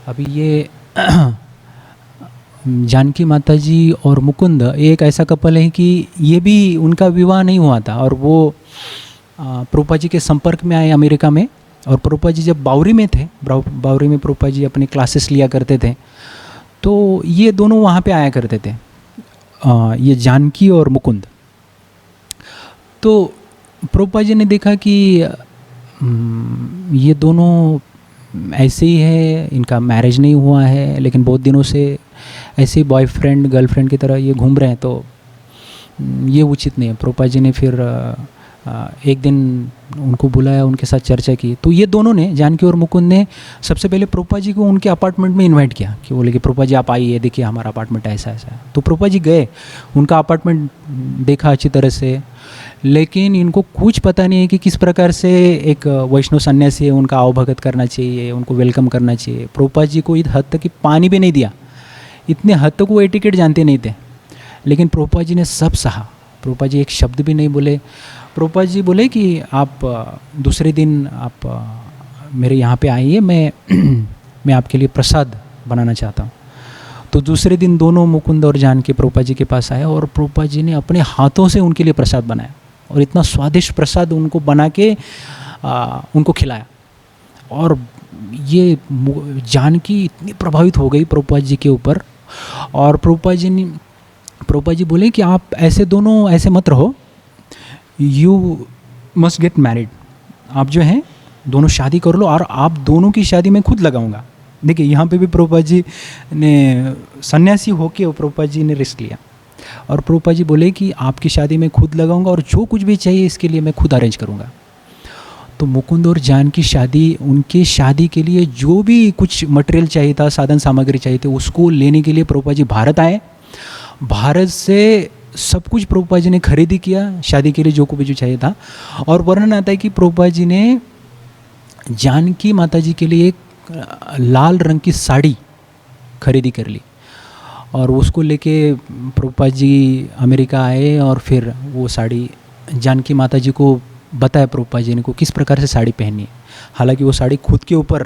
S1: अभी ये जानकी माता जी और मुकुंद एक ऐसा कपल है कि ये भी उनका विवाह नहीं हुआ था और वो प्रभुपाद जी के संपर्क में आए अमेरिका में। और प्रभुपाद जी जब बावरी में थे, बावरी में प्रभुपाद जी अपने क्लासेस लिया करते थे, तो ये दोनों वहाँ पे आया करते थे, ये जानकी और मुकुंद। तो प्रभुपाद जी ने देखा कि ये दोनों ऐसे ही है, इनका मैरिज नहीं हुआ है लेकिन बहुत दिनों से ऐसे ही बॉयफ्रेंड गर्लफ्रेंड की तरह ये घूम रहे हैं, तो ये उचित नहीं है। प्रभुपाद जी ने फिर एक दिन उनको बुलाया, उनके साथ चर्चा की। तो ये दोनों ने, जानकी और मुकुंद ने, सबसे पहले प्रभुपाद जी को उनके अपार्टमेंट में इनवाइट किया कि बोले कि प्रभुपाद जी आप आइए, देखिए हमारा अपार्टमेंट ऐसा ऐसा है। तो प्रभुपाद जी गए, उनका अपार्टमेंट देखा अच्छी तरह से, लेकिन इनको कुछ पता नहीं है कि किस प्रकार से एक वैष्णव सन्यासी है उनका आवभगत करना चाहिए, उनको वेलकम करना चाहिए। प्रभुपाद जी को इस हद तक कि पानी भी नहीं दिया, इतने हद तक वो एटिकेट जानते नहीं थे। लेकिन प्रभुपाद जी ने सब सहा। प्रभुपाद जी एक शब्द भी नहीं बोले। प्रभुपाद जी बोले कि आप दूसरे दिन आप मेरे यहाँ पे आइए, मैं आपके लिए प्रसाद बनाना चाहता हूँ। तो दूसरे दिन दोनों मुकुंद और जानकी प्रभुपाद जी के पास आए और प्रभुपाद जी ने अपने हाथों से उनके लिए प्रसाद बनाया और इतना स्वादिष्ट प्रसाद उनको बना के उनको खिलाया। और ये जानकी इतनी प्रभावित हो गई प्रभुपाद जी के ऊपर। और प्रभुपाद जी बोले कि आप ऐसे दोनों ऐसे मत रहो, यू मस्ट गेट मैरिड। आप जो हैं दोनों शादी कर लो और आप दोनों की शादी मैं खुद लगाऊंगा। देखिए यहाँ पे भी प्रभुपाद जी ने सन्यासी होके प्रभुपाद जी ने रिस्क लिया और प्रभुपाद जी बोले कि आपकी शादी मैं खुद लगाऊंगा और जो कुछ भी चाहिए इसके लिए मैं खुद अरेंज करूंगा। तो मुकुंद और जान की शादी, उनके शादी के लिए जो भी कुछ मटेरियल चाहिए था, साधन सामग्री चाहिए थे, उसको लेने के लिए प्रभुपाद जी भारत आए। भारत से सब कुछ प्रभुपाद जी ने खरीदी किया शादी के लिए, जो कुछ भी चाहिए था। और वर्णन आता है कि प्रभुपाद जी ने जानकी माता जी के लिए एक लाल रंग की साड़ी खरीदी कर ली और उसको लेके प्रभुपाद जी अमेरिका आए और फिर वो साड़ी जानकी माता जी को बताया प्रभुपाद जी ने को किस प्रकार से साड़ी पहननी है। हालांकि वो साड़ी खुद के ऊपर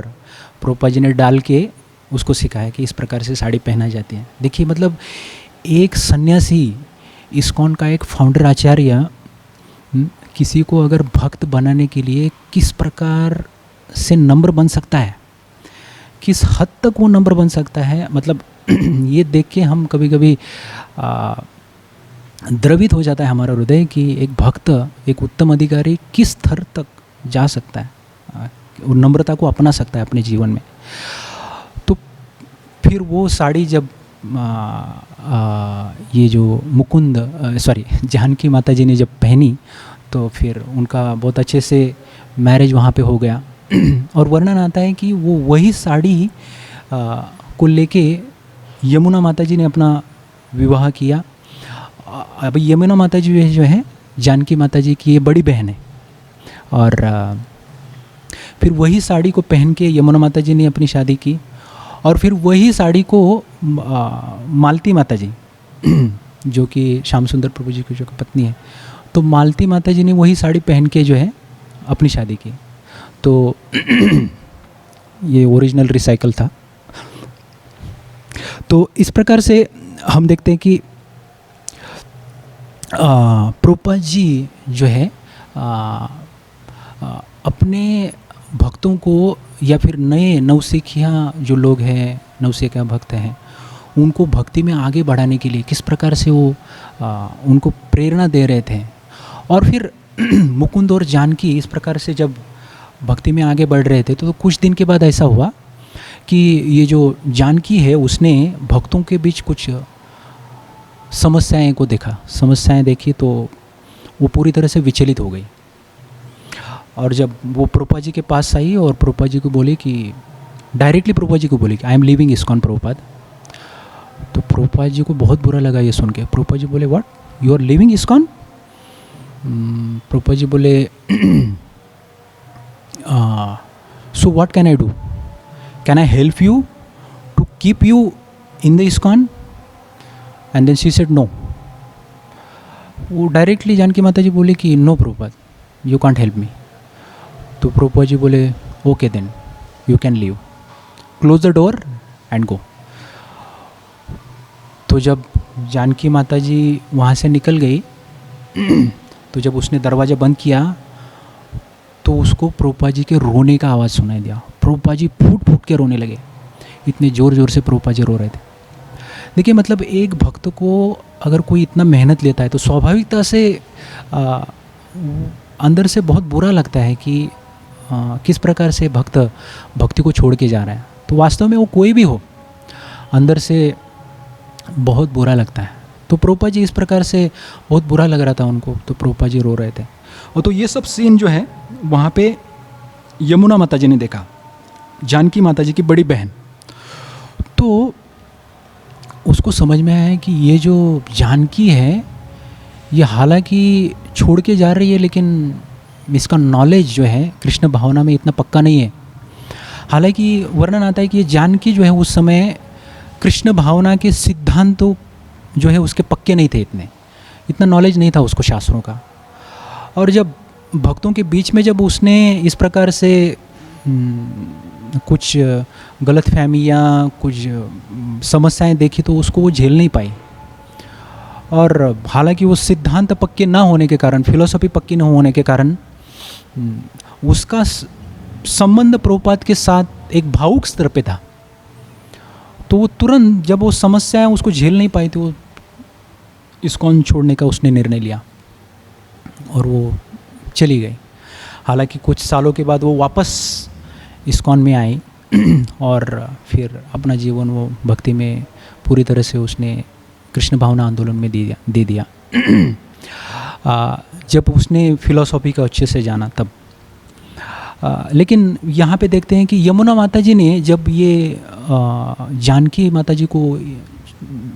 S1: प्रभुपाद जी ने डाल के उसको सिखाया कि इस प्रकार से साड़ी पहना जाती है। देखिए मतलब एक सन्यासी, इस्कॉन का एक फाउंडर आचार्य किसी को अगर भक्त बनाने के लिए किस प्रकार से नम्र बन सकता है, किस हद तक वो नंबर बन सकता है, मतलब ये देख के हम कभी कभी द्रवित हो जाता है हमारा हृदय कि एक भक्त, एक उत्तम अधिकारी किस स्तर तक जा सकता है, वो नम्रता को अपना सकता है अपने जीवन में। तो फिर वो साड़ी जब ये जो जानकी माता जी ने जब पहनी तो फिर उनका बहुत अच्छे से मैरिज वहाँ पे हो गया। और वर्णन आता है कि वो वही साड़ी को लेके यमुना माता जी ने अपना विवाह किया। अब यमुना माता जी जो है जानकी माता जी की ये बड़ी बहन है और फिर वही साड़ी को पहन के यमुना माता जी ने अपनी शादी की। और फिर वही साड़ी को मालती माता जी जो कि श्याम सुंदर प्रभु जी की जो पत्नी है, तो मालती माता जी ने वही साड़ी पहन के जो है अपनी शादी की। तो ये ओरिजिनल रिसाइकल था। तो इस प्रकार से हम देखते हैं कि प्रभुपाद जी जो है अपने भक्तों को या फिर नए नवसिखिया जो लोग हैं, नवसिखिया भक्त हैं, उनको भक्ति में आगे बढ़ाने के लिए किस प्रकार से वो उनको प्रेरणा दे रहे थे। और फिर मुकुंद और जानकी इस प्रकार से जब भक्ति में आगे बढ़ रहे थे तो कुछ दिन के बाद ऐसा हुआ कि ये जो जानकी है उसने भक्तों के बीच कुछ समस्याएं को देखा। समस्याएं देखी तो वो पूरी तरह से विचलित हो गई और जब वो प्रभुपाद जी के पास आई और प्रभुपाद जी को बोली कि डायरेक्टली प्रभुपाद जी को बोली कि I am living ISKCON Prabhupada. तो प्रभुपाद जी को बहुत बुरा लगा ये सुन के। प्रभुपाद जी बोले what, you are living ISKCON? Prabhupada ji बोले so what can I do? Can I help you to keep you in the ISKCON? And then she said no. वो डायरेक्टली जानकी माता जी बोले कि no Prabhupada, you can't help me. तो प्रभुपाद जी बोले okay then you can leave, close the door and go. तो जब जानकी माता जी वहाँ से निकल गई तो जब उसने दरवाज़ा बंद किया तो उसको प्रभुपाद जी के रोने का आवाज़ सुनाई दिया। प्रभुपाद जी फूट फूट के रोने लगे, इतने ज़ोर ज़ोर से प्रभुपाद जी रो रहे थे। देखिए मतलब एक भक्त को अगर कोई इतना मेहनत लेता है तो स्वाभाविकता से अंदर से बहुत बुरा लगता है कि किस प्रकार से भक्त भक्ति को छोड़ के जा रहा है। तो वास्तव में वो कोई भी हो, अंदर से बहुत बुरा लगता है। तो प्रभुपाद जी इस प्रकार से बहुत बुरा लग रहा था उनको, तो प्रभुपाद जी रो रहे थे। और तो ये सब सीन जो है वहाँ पे यमुना माता जी ने देखा, जानकी माता जी की बड़ी बहन। तो उसको समझ में आया कि ये जो जानकी है ये हालांकि छोड़ के जा रही है लेकिन इसका नॉलेज जो है कृष्ण भावना में इतना पक्का नहीं है। हालांकि वर्णन आता है कि ये जानकी जो है उस समय कृष्ण भावना के सिद्धांतों जो है उसके पक्के नहीं थे, इतना नॉलेज नहीं था उसको शास्त्रों का। और जब भक्तों के बीच में जब उसने इस प्रकार से कुछ गलतफहमियाँ, कुछ समस्याएं देखी तो उसको वो झेल नहीं पाई। और हालांकि वो सिद्धांत पक्के ना होने के कारण, फिलॉसफी पक्की न होने के कारण, उसका संबंध प्रभुपाद के साथ एक भावुक स्तर पे था। तो वो तुरंत जब वो समस्याएं उसको झेल नहीं पाई तो वो इस्कॉन छोड़ने का उसने निर्णय लिया और वो चली गई। हालांकि कुछ सालों के बाद वो वापस इस्कॉन में आई और फिर अपना जीवन वो भक्ति में पूरी तरह से उसने कृष्ण भावना आंदोलन में दे दिया जब उसने फिलॉसफी को अच्छे से जाना तब। लेकिन यहाँ पे देखते हैं कि यमुना माता जी ने जब ये जानकी माता जी को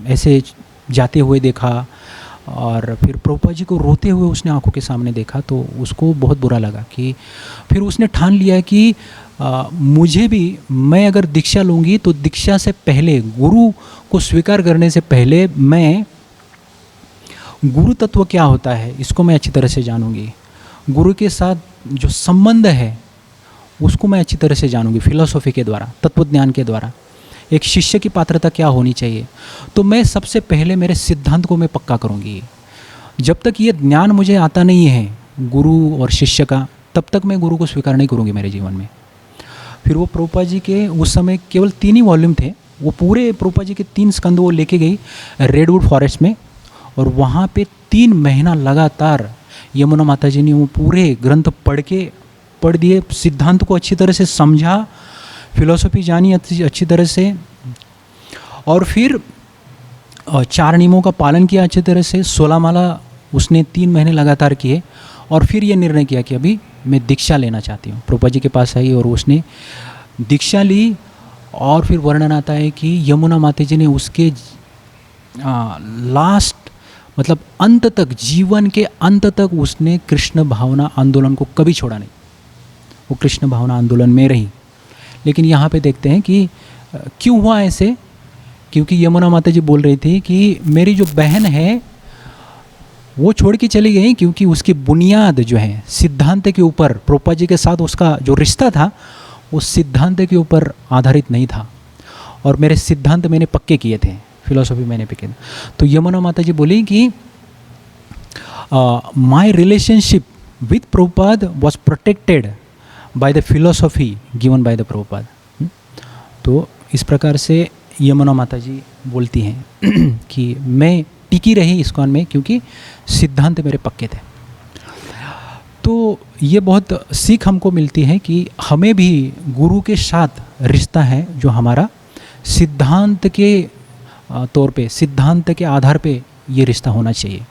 S1: ऐसे जाते हुए देखा और फिर प्रभुपाद जी को रोते हुए उसने आंखों के सामने देखा तो उसको बहुत बुरा लगा। कि फिर उसने ठान लिया कि मुझे भी, मैं अगर दीक्षा लूँगी तो दीक्षा से पहले, गुरु को स्वीकार करने से पहले मैं गुरु तत्व क्या होता है इसको मैं अच्छी तरह से जानूंगी, गुरु के साथ जो संबंध है उसको मैं अच्छी तरह से जानूंगी, फिलॉसफी के द्वारा, तत्वज्ञान के द्वारा एक शिष्य की पात्रता क्या होनी चाहिए। तो मैं सबसे पहले मेरे सिद्धांत को मैं पक्का करूंगी। जब तक ये ज्ञान मुझे आता नहीं है गुरु और शिष्य का, तब तक मैं गुरु को स्वीकार नहीं करूंगी मेरे जीवन में। फिर वो प्रभुपाद जी के उस समय केवल 3 ही वॉल्यूम थे, वो पूरे प्रभुपाद जी के 3 स्कंद वो लेके गई रेडवुड फॉरेस्ट में और वहाँ पे 3 महीना लगातार यमुना माता जी ने वो पूरे ग्रंथ पढ़ दिए, सिद्धांत को अच्छी तरह से समझा, फिलॉसफी जानी अच्छी तरह से, और फिर 4 नियमों का पालन किया अच्छी तरह से। 16 माला उसने 3 महीने लगातार किए और फिर ये निर्णय किया कि अभी मैं दीक्षा लेना चाहती हूँ। प्रभुपाद जी के पास आई और उसने दीक्षा ली। और फिर वर्णन आता है कि यमुना माता जी ने उसके लास्ट मतलब अंत तक, जीवन के अंत तक उसने कृष्ण भावना आंदोलन को कभी छोड़ा नहीं, वो कृष्ण भावना आंदोलन में रही। लेकिन यहाँ पे देखते हैं कि क्यों हुआ ऐसे, क्योंकि यमुना माता जी बोल रही थी कि मेरी जो बहन है वो छोड़ के चली गई, क्योंकि उसकी बुनियाद जो है सिद्धांत के ऊपर, प्रभुपाद जी के साथ उसका जो रिश्ता था वो सिद्धांत के ऊपर आधारित नहीं था और मेरे सिद्धांत मैंने पक्के किए थे, फिलॉसफी मैंने पक्के। तो यमुना माता जी बोली कि my relationship with Prabhupada was protected by the philosophy given by the Prabhupada. तो इस प्रकार से यमुना माता जी बोलती हैं कि मैं टिकी रही इस्कॉन में क्योंकि सिद्धांत मेरे पक्के थे। तो ये बहुत सीख हमको मिलती है कि हमें भी गुरु के साथ रिश्ता है जो हमारा सिद्धांत के तौर पे, सिद्धांत के आधार पे ये रिश्ता होना चाहिए।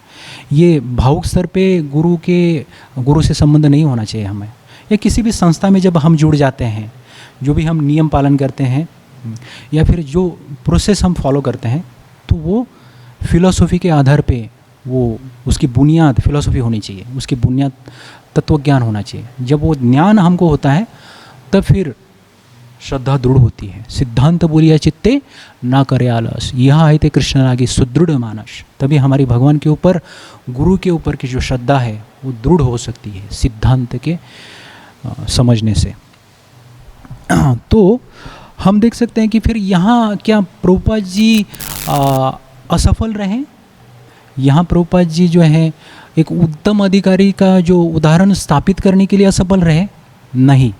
S1: ये भावुक स्तर पे गुरु से संबंध नहीं होना चाहिए हमें। या किसी भी संस्था में जब हम जुड़ जाते हैं, जो भी हम नियम पालन करते हैं या फिर जो प्रोसेस हम फॉलो करते हैं, तो वो फिलॉसफी के आधार पे, वो उसकी बुनियाद फिलॉसफी होनी चाहिए, उसकी बुनियाद तत्वज्ञान होना चाहिए। जब वो ज्ञान हमको होता है तब फिर श्रद्धा दृढ़ होती है। सिद्धांत बोलिया चित्ते ना करे आलस, यह आए थे कृष्ण लागी सुदृढ़ मानस। तभी हमारी भगवान के ऊपर, गुरु के ऊपर की जो श्रद्धा है वो दृढ़ हो सकती है सिद्धांत के समझने से। तो हम देख सकते हैं कि फिर यहाँ क्या प्रभुपाद जी असफल रहे? यहाँ प्रभुपाद जी जो है एक उत्तम अधिकारी का जो उदाहरण स्थापित करने के लिए असफल रहे? नहीं।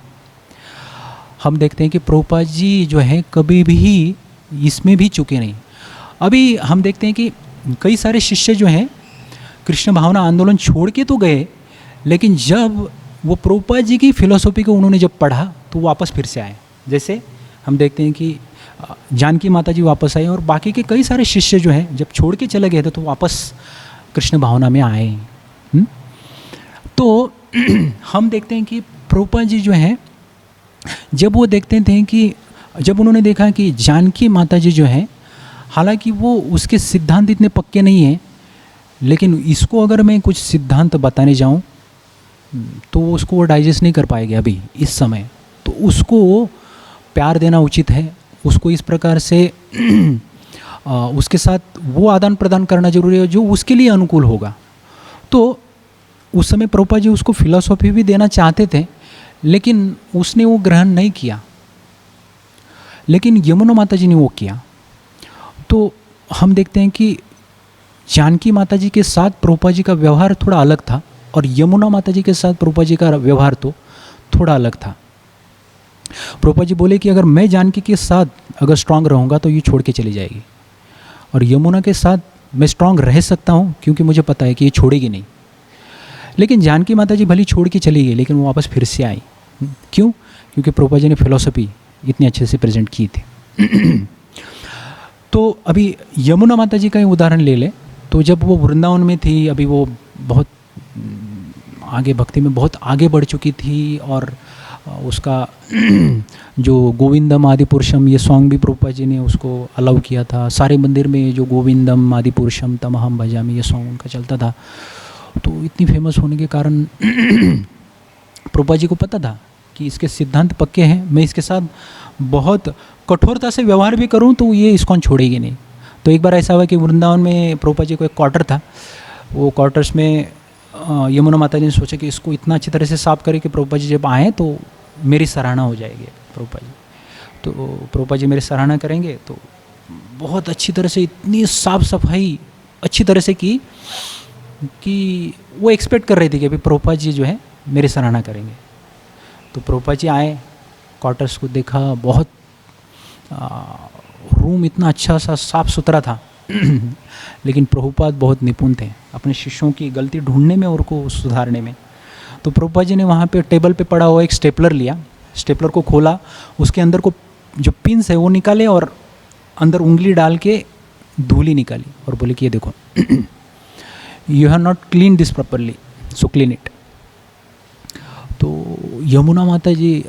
S1: हम देखते हैं कि प्रभुपाद जी जो है कभी भी इसमें भी चुके नहीं। अभी हम देखते हैं कि कई सारे शिष्य जो हैं कृष्ण भावना आंदोलन छोड़ के तो गए, लेकिन जब वो प्रभुपाद जी की फिलॉसफी को उन्होंने जब पढ़ा तो वापस फिर से आए। जैसे हम देखते हैं कि जानकी माता जी वापस आए और बाकी के कई सारे शिष्य जो हैं जब छोड़ के चले गए थे तो वापस कृष्ण भावना में आए। तो हम देखते हैं कि प्रभुपाद जी जो हैं, जब वो देखते थे कि जब उन्होंने देखा कि जानकी माता जी जो है, हालांकि वो उसके सिद्धांत इतने पक्के नहीं हैं, लेकिन इसको अगर मैं कुछ सिद्धांत बताने जाऊं तो उसको वो डाइजेस्ट नहीं कर पाएगा अभी इस समय। तो उसको प्यार देना उचित है, उसको इस प्रकार से उसके साथ वो आदान प्रदान करना जरूरी है जो उसके लिए अनुकूल होगा। तो उस समय प्रभुपाद जी उसको फिलॉसफी भी देना चाहते थे, लेकिन उसने वो ग्रहण नहीं किया, लेकिन यमुना माता जी ने वो किया। तो हम देखते हैं कि जानकी माता जी के साथ प्रभुपाद जी का व्यवहार थोड़ा अलग था, और यमुना माता जी के साथ प्रभुपाद जी का व्यवहार तो थोड़ा अलग था। प्रभुपाद जी बोले कि अगर मैं जानकी के साथ अगर स्ट्रांग रहूँगा तो ये छोड़ के चली जाएगी, और यमुना के साथ मैं स्ट्रांग रह सकता हूँ क्योंकि मुझे पता है कि ये छोड़ेगी नहीं। लेकिन जानकी माता जी भली छोड़ के चली गई, लेकिन वो वापस फिर से आई। क्यों? क्योंकि प्रभुपाद जी ने फिलॉसफी इतनी अच्छे से प्रेजेंट की थी। तो अभी यमुना माता जी का ही उदाहरण ले ले, तो जब वो वृंदावन में थी, अभी वो बहुत आगे भक्ति में बहुत आगे बढ़ चुकी थी, और उसका जो गोविंदम आदि पुरुषम ये सॉन्ग भी प्रभुपाद जी ने उसको अलाउ किया था। सारे मंदिर में जो गोविंदम आदि पुरुषम तमहम भजामि ये सॉन्ग उनका चलता था। तो इतनी फेमस होने के कारण प्रभुपाद जी को पता था कि इसके सिद्धांत पक्के हैं, मैं इसके साथ बहुत कठोरता से व्यवहार भी करूं तो ये इस्कॉन छोड़ेगी नहीं। तो एक बार ऐसा हुआ कि वृंदावन में प्रभुपाद जी को एक क्वार्टर था, वो क्वार्टर्स में यमुना माता जी ने सोचा कि इसको इतना अच्छी तरह से साफ करे कि प्रभुपाद जी जब आएँ तो मेरी सराहना हो जाएगी। प्रभुपाद जी तो प्रभुपाद जी मेरी सराहना करेंगे, तो बहुत अच्छी तरह से इतनी साफ सफाई अच्छी तरह से की कि वो एक्सपेक्ट कर रही थी कि अभी प्रभुपाद जी जो है मेरी सराहना करेंगे। तो प्रभुपाद जी आए, क्वार्टर्स को देखा, बहुत रूम इतना अच्छा सा साफ सुथरा था। लेकिन प्रभुपाद बहुत निपुण थे अपने शिष्यों की गलती ढूंढने में और को सुधारने में। तो प्रभुपाद जी ने वहाँ पे टेबल पे पड़ा हुआ एक स्टेपलर लिया, स्टेपलर को खोला, उसके अंदर को जो पिन्स है वो निकाले और अंदर उंगली डाल के धूली निकाली और बोले कि ये देखो you have not clean this properly, so clean it. तो यमुना माता जी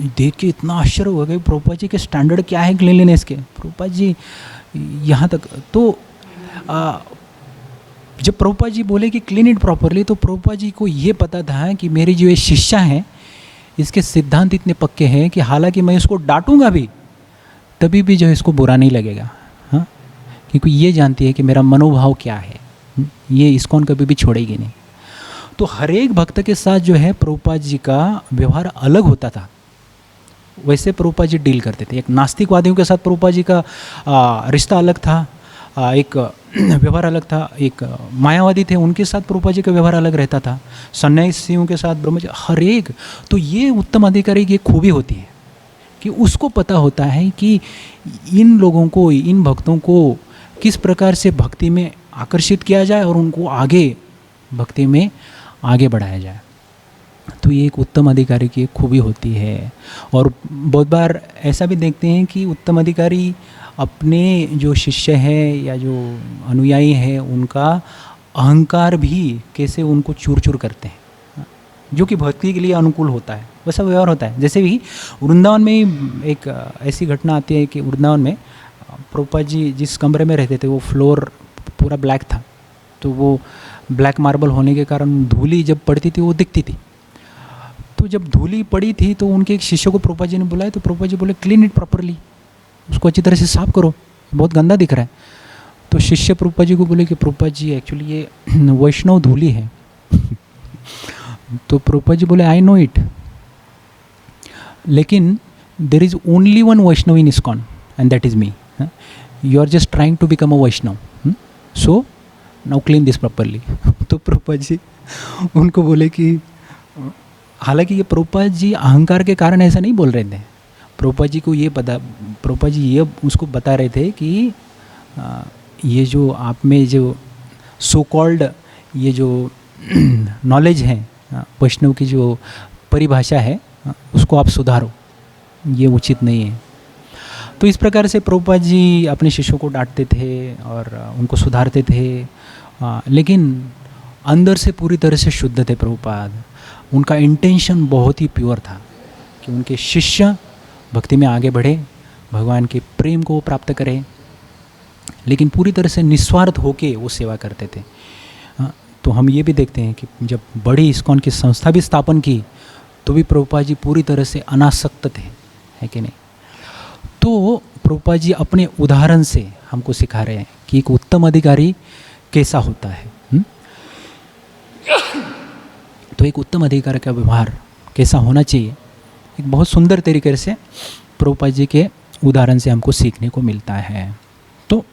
S1: देख के इतना आश्चर्य हो गए, प्रभुपाद जी के स्टैंडर्ड क्या है क्लीनलीनेस के, प्रभुपाद जी यहाँ तक। तो जब प्रभुपाद जी बोले कि क्लीन इट प्रॉपरली, तो प्रभुपाद जी को ये पता था कि मेरी जो ये शिष्या है इसके सिद्धांत इतने पक्के हैं कि हालांकि मैं इसको डांटूंगा भी तभी भी जो है इसको बुरा नहीं लगेगा। हाँ, क्योंकि ये जानती है कि मेरा मनोभाव क्या है, ये इस्कॉन कभी भी छोड़ेगी नहीं। तो हर एक भक्त के साथ जो है प्रभुपाद जी का व्यवहार अलग होता था, वैसे प्रभुपाद जी डील करते थे। एक नास्तिकवादियों के साथ प्रभुपाद जी का रिश्ता अलग था, एक व्यवहार अलग था। एक मायावादी थे, उनके साथ प्रभुपाद जी का व्यवहार अलग रहता था। सन्यासियों के साथ ब्रह्मचारी, हर एक। तो ये उत्तम अधिकारी की एक खूबी होती है कि उसको पता होता है कि इन लोगों को, इन भक्तों को किस प्रकार से भक्ति में आकर्षित किया जाए और उनको आगे भक्ति में आगे बढ़ाया जाए। तो ये एक उत्तम अधिकारी की एक खूबी होती है। और बहुत बार ऐसा भी देखते हैं कि उत्तम अधिकारी अपने जो शिष्य है या जो अनुयायी है उनका अहंकार भी कैसे उनको चूर चूर करते हैं, जो कि भक्ति के लिए अनुकूल होता है, वैसा व्यवहार होता है। जैसे भी वृंदावन में एक ऐसी घटना आती है कि वृंदावन में प्रभुपाद जी जिस कमरे में रहते थे वो फ्लोर पूरा ब्लैक था, तो वो ब्लैक मार्बल होने के कारण धूली जब पड़ती थी वो दिखती थी। तो जब धूली पड़ी थी तो उनके एक शिष्य को प्रभुपाद जी ने बुलाया, तो प्रभुपाद जी बोले क्लीन इट प्रॉपरली, उसको अच्छी तरह से साफ करो, बहुत गंदा दिख रहा है। तो शिष्य प्रभुपाद जी को बोले कि प्रभुपाद जी एक्चुअली ये वैष्णव धूली है। तो प्रभुपाद जी बोले आई नो इट, लेकिन there is only one Vaishnava in ISKCON and that is me. You are just trying to become a Vaishnava, so now clean this properly. तो प्रभुपाद जी उनको बोले कि हालांकि ये प्रभुपाद जी अहंकार के कारण ऐसा नहीं बोल रहे थे। प्रभुपाद जी को ये पता, प्रभुपाद जी ये उसको बता रहे थे कि ये जो आप में जो सो कॉल्ड ये जो नॉलेज है, वैष्णव की जो परिभाषा है, उसको आप सुधारो, ये उचित नहीं है। तो इस प्रकार से प्रभुपाद जी अपने शिष्यों को डांटते थे और उनको सुधारते थे, लेकिन अंदर से पूरी तरह से शुद्ध थे प्रभुपाद। उनका इंटेंशन बहुत ही प्योर था कि उनके शिष्य भक्ति में आगे बढ़े, भगवान के प्रेम को प्राप्त करें, लेकिन पूरी तरह से निस्वार्थ होके वो सेवा करते थे। तो हम ये भी देखते हैं कि जब बड़ी इस्कॉन की संस्था भी स्थापन की तो भी प्रभुपाद जी पूरी तरह से अनासक्त थे, है कि नहीं। तो प्रभुपाद जी अपने उदाहरण से हमको सिखा रहे हैं कि एक उत्तम अधिकारी कैसा होता है। तो एक उत्तम अधिकारी का व्यवहार कैसा होना चाहिए, एक बहुत सुंदर तरीके से प्रभुपाद जी के उदाहरण से हमको सीखने को मिलता है। तो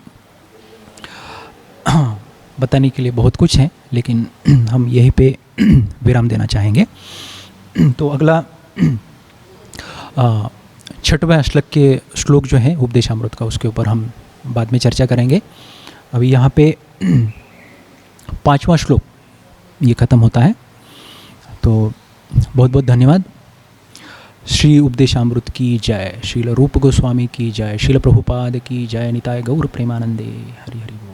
S1: बताने के लिए बहुत कुछ है, लेकिन हम यहीं पे विराम देना चाहेंगे। तो अगला 6वें श्लोक के श्लोक जो है उपदेशामृत का, उसके ऊपर हम बाद में चर्चा करेंगे। अभी यहाँ पे 5वां श्लोक ये ख़त्म होता है। तो बहुत बहुत धन्यवाद। श्री उपदेशामृत की जय, श्रील रूप गोस्वामी की जय, श्रील प्रभुपाद की जय, निताय गौर प्रेमानंदे, हरि हरि।